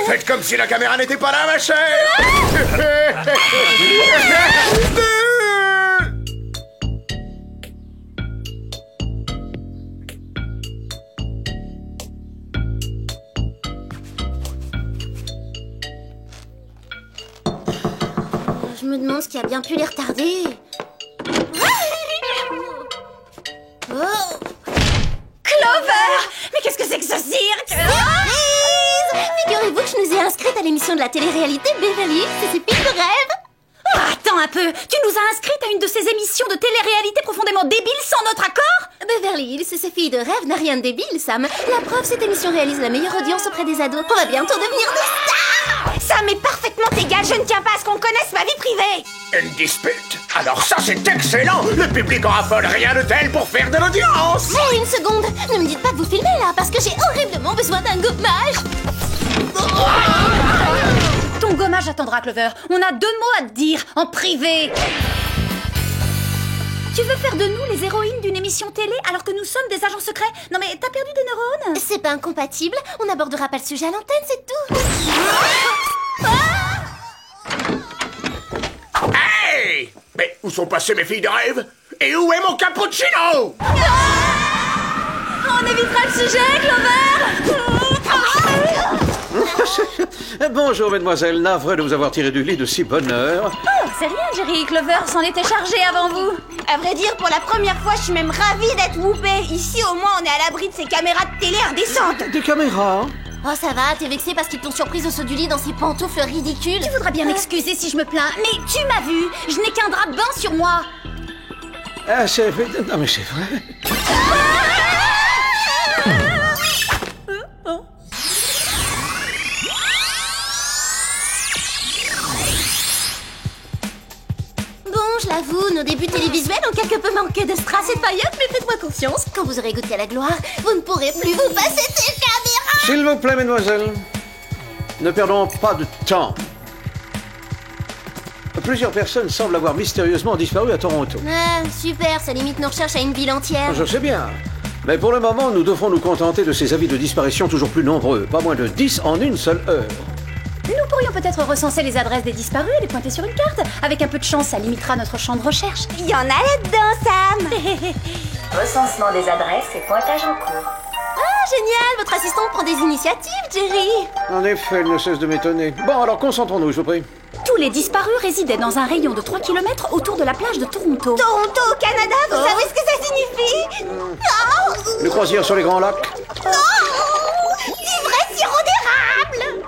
Faites comme si la caméra n'était pas là, ma chère! Je me demande ce qui a bien pu les retarder. Oh. Clover! Mais qu'est-ce que c'est que ce cirque? Surprise! Figurez-vous que je nous ai inscrites à l'émission de la télé-réalité Beverly Hills et ses filles de rêve. Oh, attends un peu! Tu nous as inscrites à une de ces émissions de télé-réalité profondément débiles sans notre accord? Beverly Hills et ses filles de rêve n'a rien de débile, Sam. La preuve, cette émission réalise la meilleure audience auprès des ados. On va bientôt devenir des stars! Ça m'est parfaitement égal, je ne tiens pas à ce qu'on connaisse ma vie privée. Une dispute? Alors ça, c'est excellent! Le public en raffole, rien de tel pour faire de l'audience! Oh, une seconde! Ne me dites pas que vous filmez là, parce que j'ai horriblement besoin d'un gommage! Ton gommage attendra, Clover. On a 2 mots à te dire, en privé. Tu veux faire de nous les héroïnes d'une émission télé alors que nous sommes des agents secrets? Non mais t'as perdu des neurones? C'est pas incompatible, on n'abordera pas le sujet à l'antenne, c'est tout! Hey! Mais où sont passées mes filles de rêve? Et où est mon cappuccino? On évitera le sujet, Clover! Bonjour, mesdemoiselles. Navré de vous avoir tiré du lit de si bonne heure. Oh, c'est rien, Jerry. Clover s'en était chargé avant vous. À vrai dire, pour la première fois, je suis même ravie d'être whoopée. Ici, au moins, on est à l'abri de ces caméras de télé indécentes. Des caméras? Oh, ça va, t'es vexée parce qu'ils t'ont surprise au saut du lit dans ces pantoufles ridicules? Tu voudras bien m'excuser si je me plains, mais tu m'as vu. Je n'ai qu'un drap de bain sur moi. Ah, c'est vrai. Non, mais c'est vrai. Je l'avoue, nos débuts télévisuels ont quelque peu manqué de strass et de paillettes, mais faites-moi confiance, quand vous aurez goûté à la gloire, vous ne pourrez plus vous passer de ces caméras. S'il vous plaît, mesdemoiselles, ne perdons pas de temps. Plusieurs personnes semblent avoir mystérieusement disparu à Toronto. Ah, super, ça limite nos recherches à une ville entière. Je sais bien. Mais pour le moment, nous devrons nous contenter de ces avis de disparition toujours plus nombreux. Pas moins de 10 en une seule heure. Nous pourrions peut-être recenser les adresses des disparus et les pointer sur une carte. Avec un peu de chance, ça limitera notre champ de recherche. Il y en a là-dedans, Sam. Recensement des adresses et pointage en cours. Ah, génial, votre assistante prend des initiatives, Jerry. En effet, elle ne cesse de m'étonner. Bon, alors concentrons-nous, je vous prie. Tous les disparus résidaient dans un rayon de 3 km autour de la plage de Toronto. Toronto au Canada, vous savez ce que ça signifie? Non. Une croisière sur les Grands Lacs? Non. Du vrai sirop d'érable.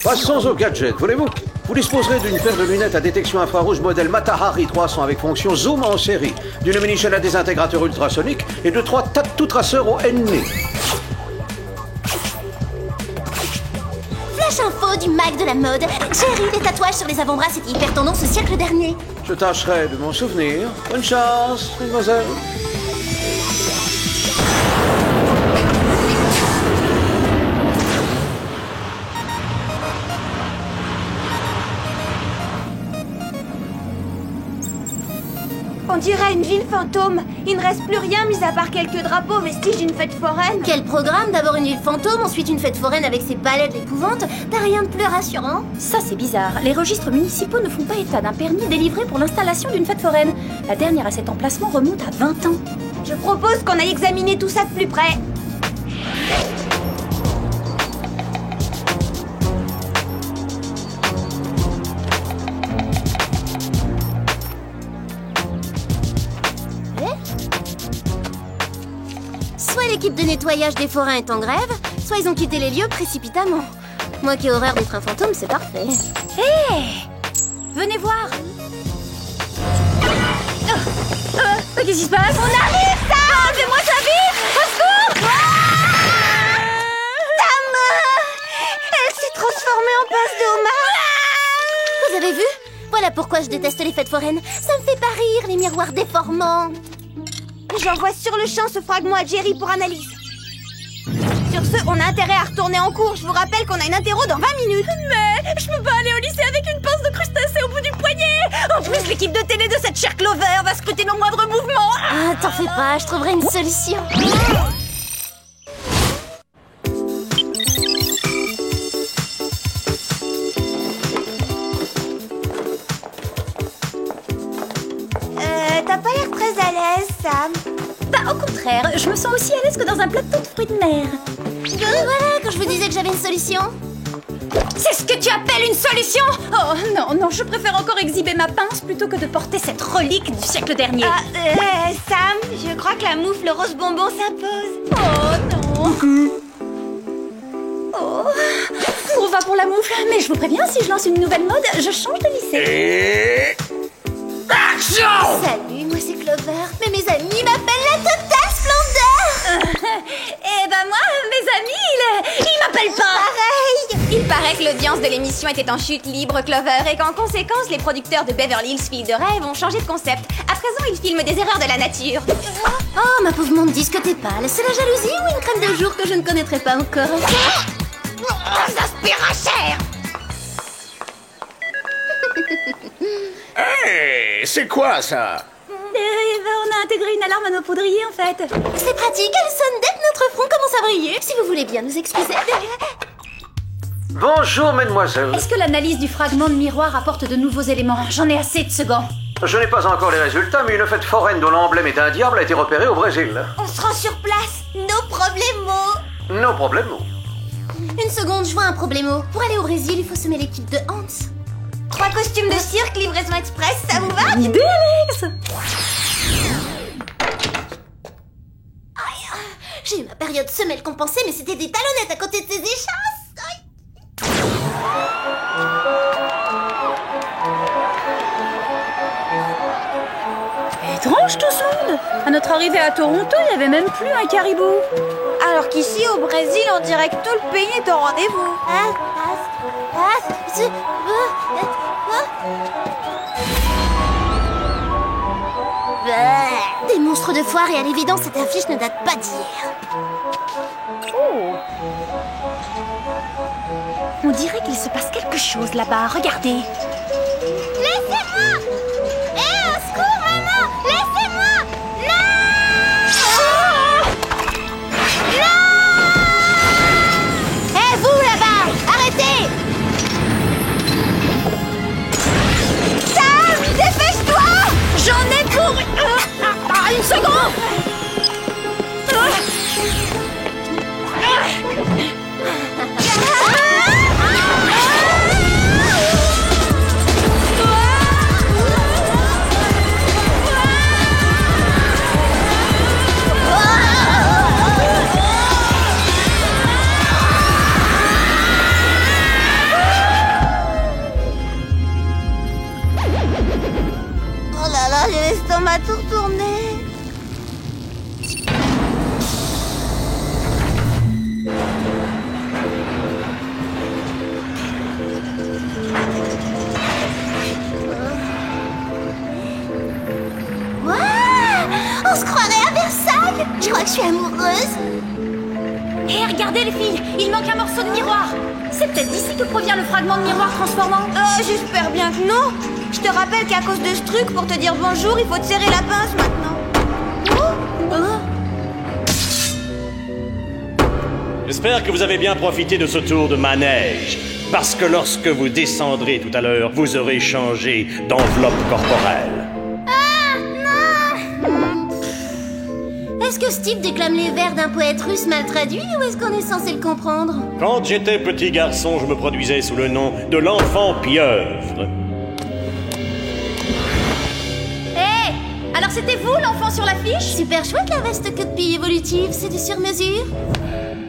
Passons au gadget, voulez-vous? Vous disposerez d'une paire de lunettes à détection infrarouge modèle Matahari 300 avec fonction zoom en série, d'une mini-chaîne à désintégrateur ultrasonique et de 3 tatou traceurs au N. Flash info du mag de la mode. Jerry, les tatouages sur les avant-bras, c'était hyper tendance au siècle dernier. Je tâcherai de m'en souvenir. Bonne chance, mademoiselle. On dirait une ville fantôme. Il ne reste plus rien mis à part quelques drapeaux vestiges d'une fête foraine. Quel programme? D'abord une ville fantôme, ensuite une fête foraine avec ses balais d'épouvante. T'as rien de plus rassurant? Ça, c'est bizarre. Les registres municipaux ne font pas état d'un permis délivré pour l'installation d'une fête foraine. La dernière à cet emplacement remonte à 20 ans. Je propose qu'on aille examiner tout ça de plus près. Soit l'équipe de nettoyage des forains est en grève, soit ils ont quitté les lieux précipitamment. Moi qui ai horreur d'être un fantôme, c'est parfait. Hé! Venez voir! Qu'est-ce qui se passe? On arrive, Sam! Fais-moi ça vite! Au secours! Sam! Elle s'est transformée en passe de homard! Vous avez vu? Voilà pourquoi je déteste les fêtes foraines. Ça me fait pas rire, les miroirs déformants. J'envoie sur le champ ce fragment à Jerry pour analyse. Sur ce, on a intérêt à retourner en cours. Je vous rappelle qu'on a une interro dans 20 minutes. Mais je peux pas aller au lycée avec une pince de crustacé au bout du poignet. En plus, l'équipe de télé de cette chère Clover va scruter nos moindres mouvements. Ah, t'en fais pas, je trouverai une solution. T'as pas l'air très à l'aise, Sam. Bah, au contraire, je me sens aussi à l'aise que dans un plateau de fruits de mer. Voilà, quand je vous disais que j'avais une solution. C'est ce que tu appelles une solution? Oh non, non, je préfère encore exhiber ma pince plutôt que de porter cette relique du siècle dernier. Sam, je crois que la moufle rose bonbon s'impose. Oh non. Oh, on va pour la moufle, mais je vous préviens, si je lance une nouvelle mode, je change de lycée. Et... action! Salut, moi c'est Clover, mais mes amis m'appellent la totale splendeur. Eh ben moi, mes amis, ils m'appellent pas. Pareil. paraît que l'audience de l'émission était en chute libre, Clover, et qu'en conséquence, les producteurs de Beverly Hills Fille de Rêve ont changé de concept. À présent, ils filment des erreurs de la nature. Oh, ma pauvre monde, dis que t'es pâle. C'est la jalousie ou une crème de jour que je ne connaîtrais pas encore? Ça aspire à chair. Hey, c'est quoi ça? On a intégré une alarme à nos poudriers, en fait. C'est pratique, elle sonne dès que notre front commence à briller. Si vous voulez bien nous excuser. Bonjour, mademoiselle. Est-ce que l'analyse du fragment de miroir apporte de nouveaux éléments? J'en ai assez de ce gant. Je n'ai pas encore les résultats, mais une fête foraine dont l'emblème est un diable a été repérée au Brésil. On se rend sur place. No problemo. No problemo. Une seconde, je vois un problemo. Pour aller au Brésil, il faut semer l'équipe de Hans. 3 costumes de cirque, livraison express, ça vous va? Bonne idée, Alex. J'ai eu ma période semelle compensée, mais c'était des talonnettes à côté de ces échasses. Étrange tout ce monde. À notre arrivée à Toronto, il n'y avait même plus un caribou. Alors qu'ici, au Brésil, on dirait que tout le pays est au rendez-vous. Des monstres de foire, et à l'évidence, cette affiche ne date pas d'hier. On dirait qu'il se passe quelque chose là-bas. Regardez. Laissez-moi! Au secours, maman! Laissez-moi! Non! Non! Vous là-bas! Arrêtez! Sam, dépêche-toi! J'en ai pour... une seconde! Oh là là, j'ai l'estomac tout retourné. On se croirait à Versailles! Je crois que je suis amoureuse. Hé, regardez les filles, il manque un morceau de miroir. C'est peut-être d'ici que provient le fragment de miroir transformant. Oh, j'espère bien que non. Je te rappelle qu'à cause de ce truc, pour te dire bonjour, il faut te serrer la pince maintenant. J'espère que vous avez bien profité de ce tour de manège. Parce que lorsque vous descendrez tout à l'heure, vous aurez changé d'enveloppe corporelle. Est-ce que Steve déclame les vers d'un poète russe mal traduit ou est-ce qu'on est censé le comprendre? Quand j'étais petit garçon, je me produisais sous le nom de l'enfant pieuvre. Hé, alors c'était vous l'enfant sur l'affiche? Super chouette la veste queue de pie évolutive, c'est du sur-mesure.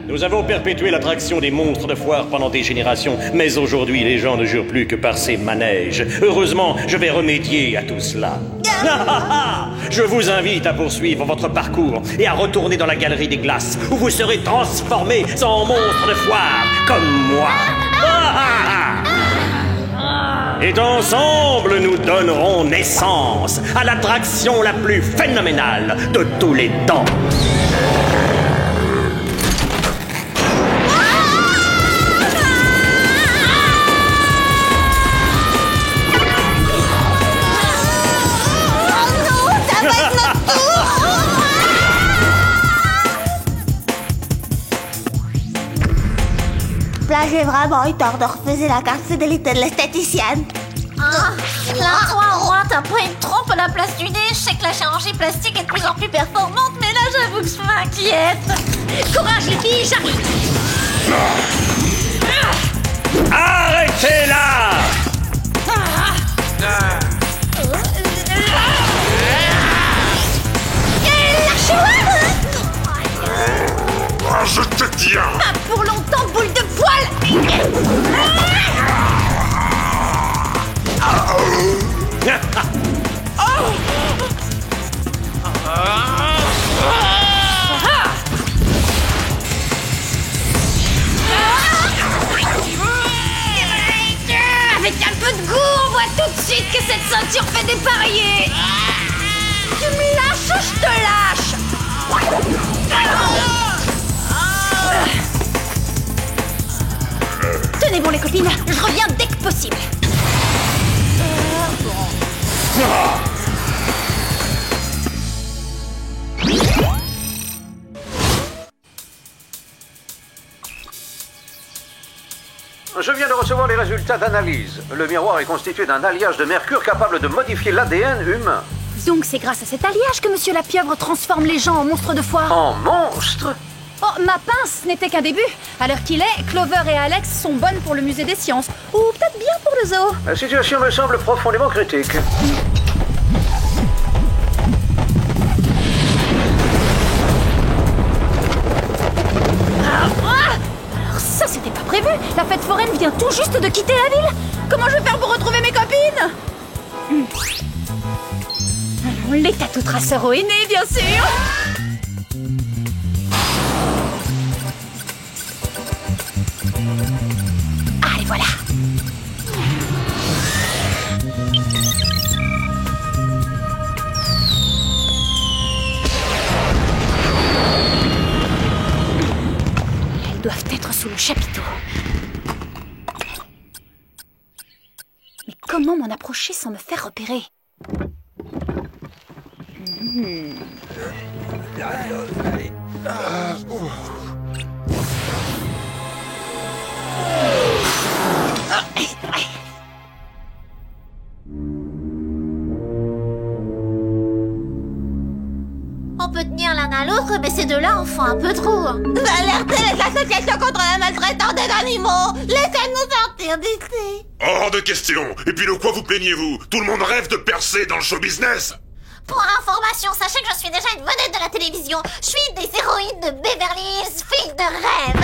Nous avons perpétué l'attraction des monstres de foire pendant des générations, mais aujourd'hui les gens ne jurent plus que par ces manèges. Heureusement, je vais remédier à tout cela. Je vous invite à poursuivre votre parcours et à retourner dans la galerie des glaces, où vous serez transformés en monstres de foire, comme moi. Et ensemble, nous donnerons naissance à l'attraction la plus phénoménale de tous les temps. Là, j'ai vraiment eu tort de refuser la carte fidélité de l'esthéticienne. Là, toi, t'as pris une trompe à la place du nez. Je sais que la chirurgie plastique est de plus en plus performante, mais là, j'avoue que je m'inquiète. Courage les filles, j'arrive. Arrêtez-la! Je te tiens! Pas pour longtemps, boule de poil! que cette ceinture fait dépareiller. Tu me lâches, je te lâche. Tenez bon les copines, je reviens dès que possible. Je viens de recevoir les résultats d'analyse. Le miroir est constitué d'un alliage de mercure capable de modifier l'ADN humain. Donc c'est grâce à cet alliage que Monsieur la Pieuvre transforme les gens en monstres de foire. En monstres? Oh, ma pince n'était qu'un début. À l'heure qu'il est, Clover et Alex sont bonnes pour le musée des sciences. Ou peut-être bien pour le zoo. La situation me semble profondément critique. Alors ça, c'était pas prévu. La fête foraine vient tout juste de quitter la ville. Comment je vais faire pour retrouver mes copines? Les tatous traceurs au henné, bien sûr. Allez, voilà. Elles doivent être sous le chapiteau. Mais comment m'en approcher sans me faire repérer? On peut tenir l'un à l'autre, mais ces deux-là en font un peu trop. Alertez les associations contre la maltraitance des animaux. Laissez-nous sortir d'ici. Hors de question. Et puis de quoi vous plaignez-vous? Tout le monde rêve de percer dans le show business. Pour information, sachez que je suis déjà une vedette de la télévision. Je suis des héroïnes de Beverly Hills, fille de rêve.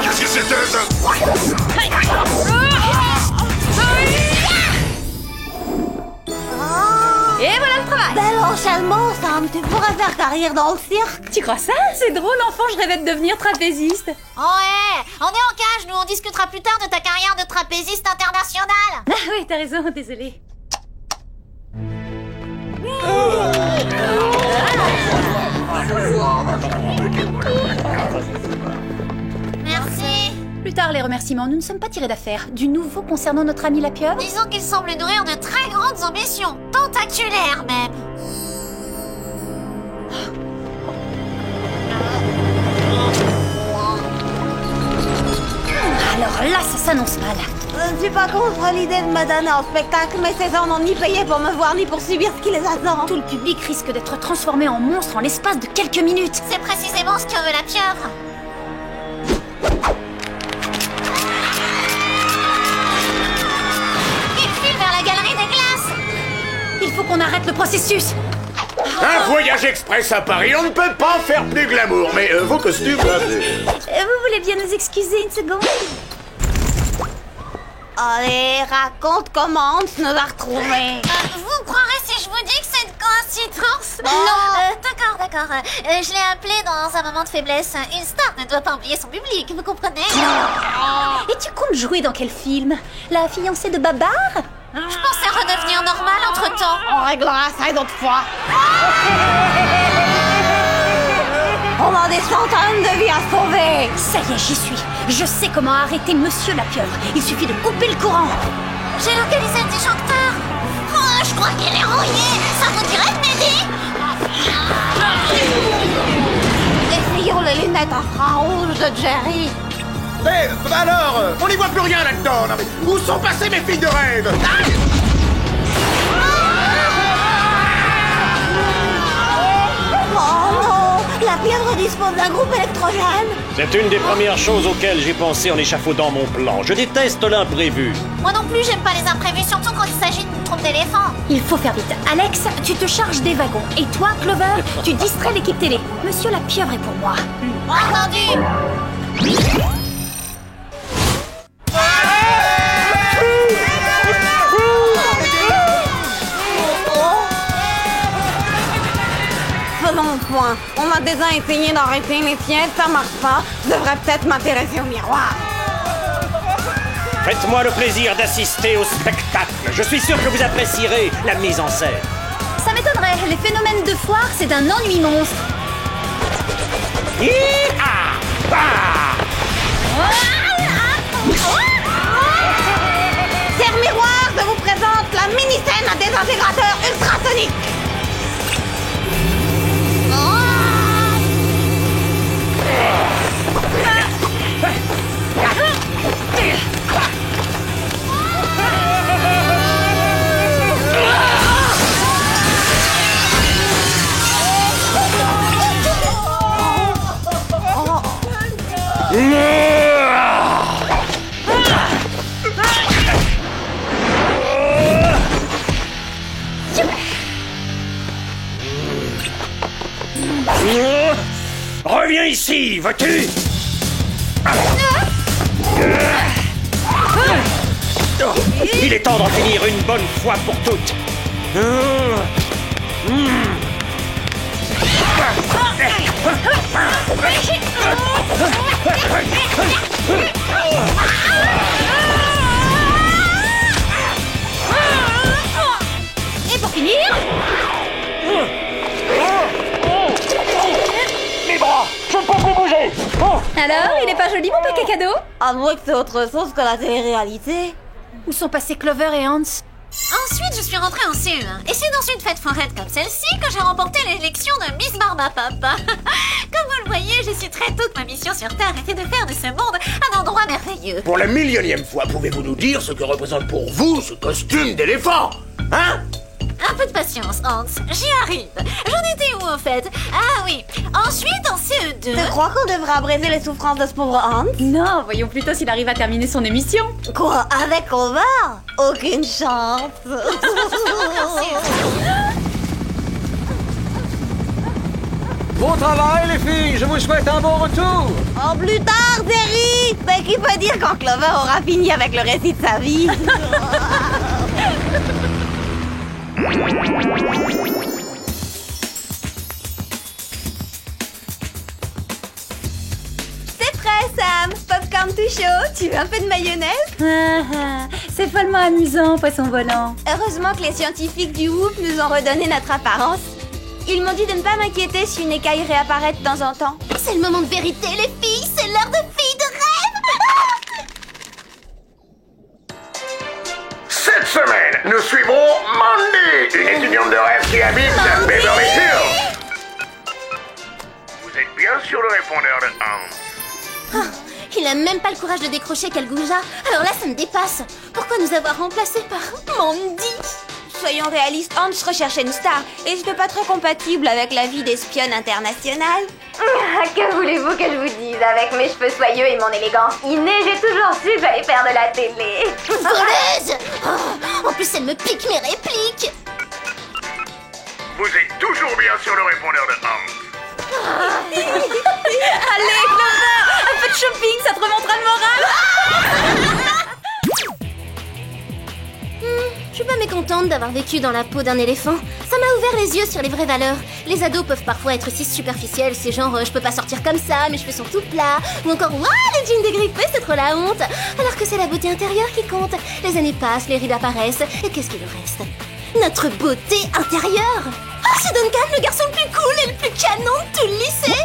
Qu'est-ce que c'était ça? Et voilà le travail. Bel enchaînement, Sam. Tu pourrais faire carrière dans le cirque. Tu crois ça? C'est drôle, enfant, je rêvais de devenir trapéziste. Oh ouais, on est en cage, nous on discutera plus tard de ta carrière de trapéziste internationale. Ah oui, t'as raison, désolée. Merci. Plus tard, les remerciements. Nous ne sommes pas tirés d'affaire. Du nouveau concernant notre ami la pieuvre? Disons qu'il semble nourrir de très grandes ambitions, tentaculaires même. Alors là, ça s'annonce mal. Je ne suis pas contre l'idée de me donner en spectacle, mais ces gens n'ont ni payé pour me voir ni pour subir ce qui les attend. Tout le public risque d'être transformé en monstre en l'espace de quelques minutes. C'est précisément ce que veut la pieuvre. Il file vers la galerie des glaces. Il faut qu'on arrête le processus. Un voyage express à Paris, on ne peut pas faire plus glamour, mais vos costumes, là, Vous voulez bien nous excuser une seconde? Allez, raconte comment on nous a retrouvés. Vous croirez si je vous dis que c'est une coïncidence? Non. D'accord. Je l'ai appelé dans un moment de faiblesse. Une star ne doit pas oublier son public, vous comprenez? Et tu comptes jouer dans quel film? La fiancée de Babar? Je pensais redevenir normale entre-temps. On réglera ça une autre fois. On a des centaines de vies à sauver. Ça y est, j'y suis. Je sais comment arrêter Monsieur la Pieuvre. Il suffit de couper le courant. J'ai localisé le disjoncteur. Oh, je crois qu'il est rouillé. Ça vous dirait de m'aider? Essayons les lunettes infrarouges de Jerry. Mais alors, on n'y voit plus rien là-dedans. Non, mais où sont passées mes filles de rêve? Oh non, la pieuvre dispose d'un groupe électrogène. C'est une des premières choses auxquelles j'ai pensé en échafaudant mon plan. Je déteste l'imprévu. Moi non plus, j'aime pas les imprévus, surtout quand il s'agit d'une trompe d'éléphant. Il faut faire vite. Alex, tu te charges des wagons. Et toi, Clover, tu distrais l'équipe télé. Monsieur la Pieuvre est pour moi. Entendu. Faisons le point. On a déjà essayé d'arrêter les tiennes, ça marche pas. Je devrais peut-être m'intéresser au miroir. Faites-moi le plaisir d'assister au spectacle. Je suis sûr que vous apprécierez la mise en scène. Ça m'étonnerait, les phénomènes de foire, c'est d'un ennui monstre. Serre Miroir, je vous présente la mini-scène à désintégrateur ultrasonique. Reviens ici, veux-tu? Il est temps d'en finir une bonne fois pour toutes. Et pour finir... Mes bras, je ne peux plus bouger. Alors, il est pas joli mon paquet cadeau? Avouez que c'est autre chose que la télé-réalité. Où sont passés Clover et Hans? Ensuite, je suis rentrée en CE1. Et c'est dans une fête foraine comme celle-ci que j'ai remporté l'élection de Miss Barbapapa. Comme vous le voyez, j'ai su très tôt que ma mission sur Terre était de faire de ce monde un endroit merveilleux. Pour la millionième fois, pouvez-vous nous dire ce que représente pour vous ce costume d'éléphant? Hein? Un peu de patience, Hans. J'y arrive. J'en étais où, en fait? Ah oui. Ensuite, en CE2... Tu crois qu'on devrait abraiser les souffrances de ce pauvre Hans? Non, voyons plutôt s'il arrive à terminer son émission. Quoi? Avec Clover? Aucune chance. Bon travail, les filles. Je vous souhaite un bon retour. En plus tard, Terry. Ben, qui peut dire quand Clover aura fini avec le récit de sa vie? C'est prêt, Sam. Popcorn tout chaud. Tu veux un peu de mayonnaise? C'est follement amusant, poisson volant. Heureusement que les scientifiques du Whoop nous ont redonné notre apparence. Ils m'ont dit de ne pas m'inquiéter si une écaille réapparaît de temps en temps. C'est le moment de vérité, les filles. C'est l'heure de filles de rêve. Cette semaine, nous suivrons Mandy, une étudiante de rêve qui habite à Beverly Hills. Vous êtes bien sur le répondeur de Hans. Il a même pas le courage de décrocher quel goujat. Alors là, ça me dépasse. Pourquoi nous avoir remplacés par Mandy? Soyons réalistes, Hans recherchait une star et je suis pas très compatible avec la vie d'espionne internationale. Que voulez-vous que je vous dise? Avec mes cheveux soyeux et mon élégance innée, j'ai toujours su que j'allais faire de la télé. Voleuse! En plus, elle me pique mes répliques. Vous êtes toujours bien sur le répondeur de Hans. Allez, Clover, un peu de shopping, ça te remontera le moral. Je suis pas mécontente d'avoir vécu dans la peau d'un éléphant. Ça m'a ouvert les yeux sur les vraies valeurs. Les ados peuvent parfois être si superficiels, c'est genre je peux pas sortir comme ça, mes cheveux sont tout plats. Ou encore waouh, les jeans dégrippés, c'est trop la honte. Alors que c'est la beauté intérieure qui compte. Les années passent, les rides apparaissent. Et qu'est-ce qu'il nous reste? Notre beauté intérieure. Oh, c'est Duncan, le garçon le plus cool et le plus canon de tout le lycée.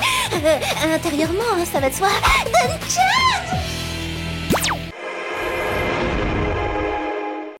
Intérieurement, ça va de soi. Duncan!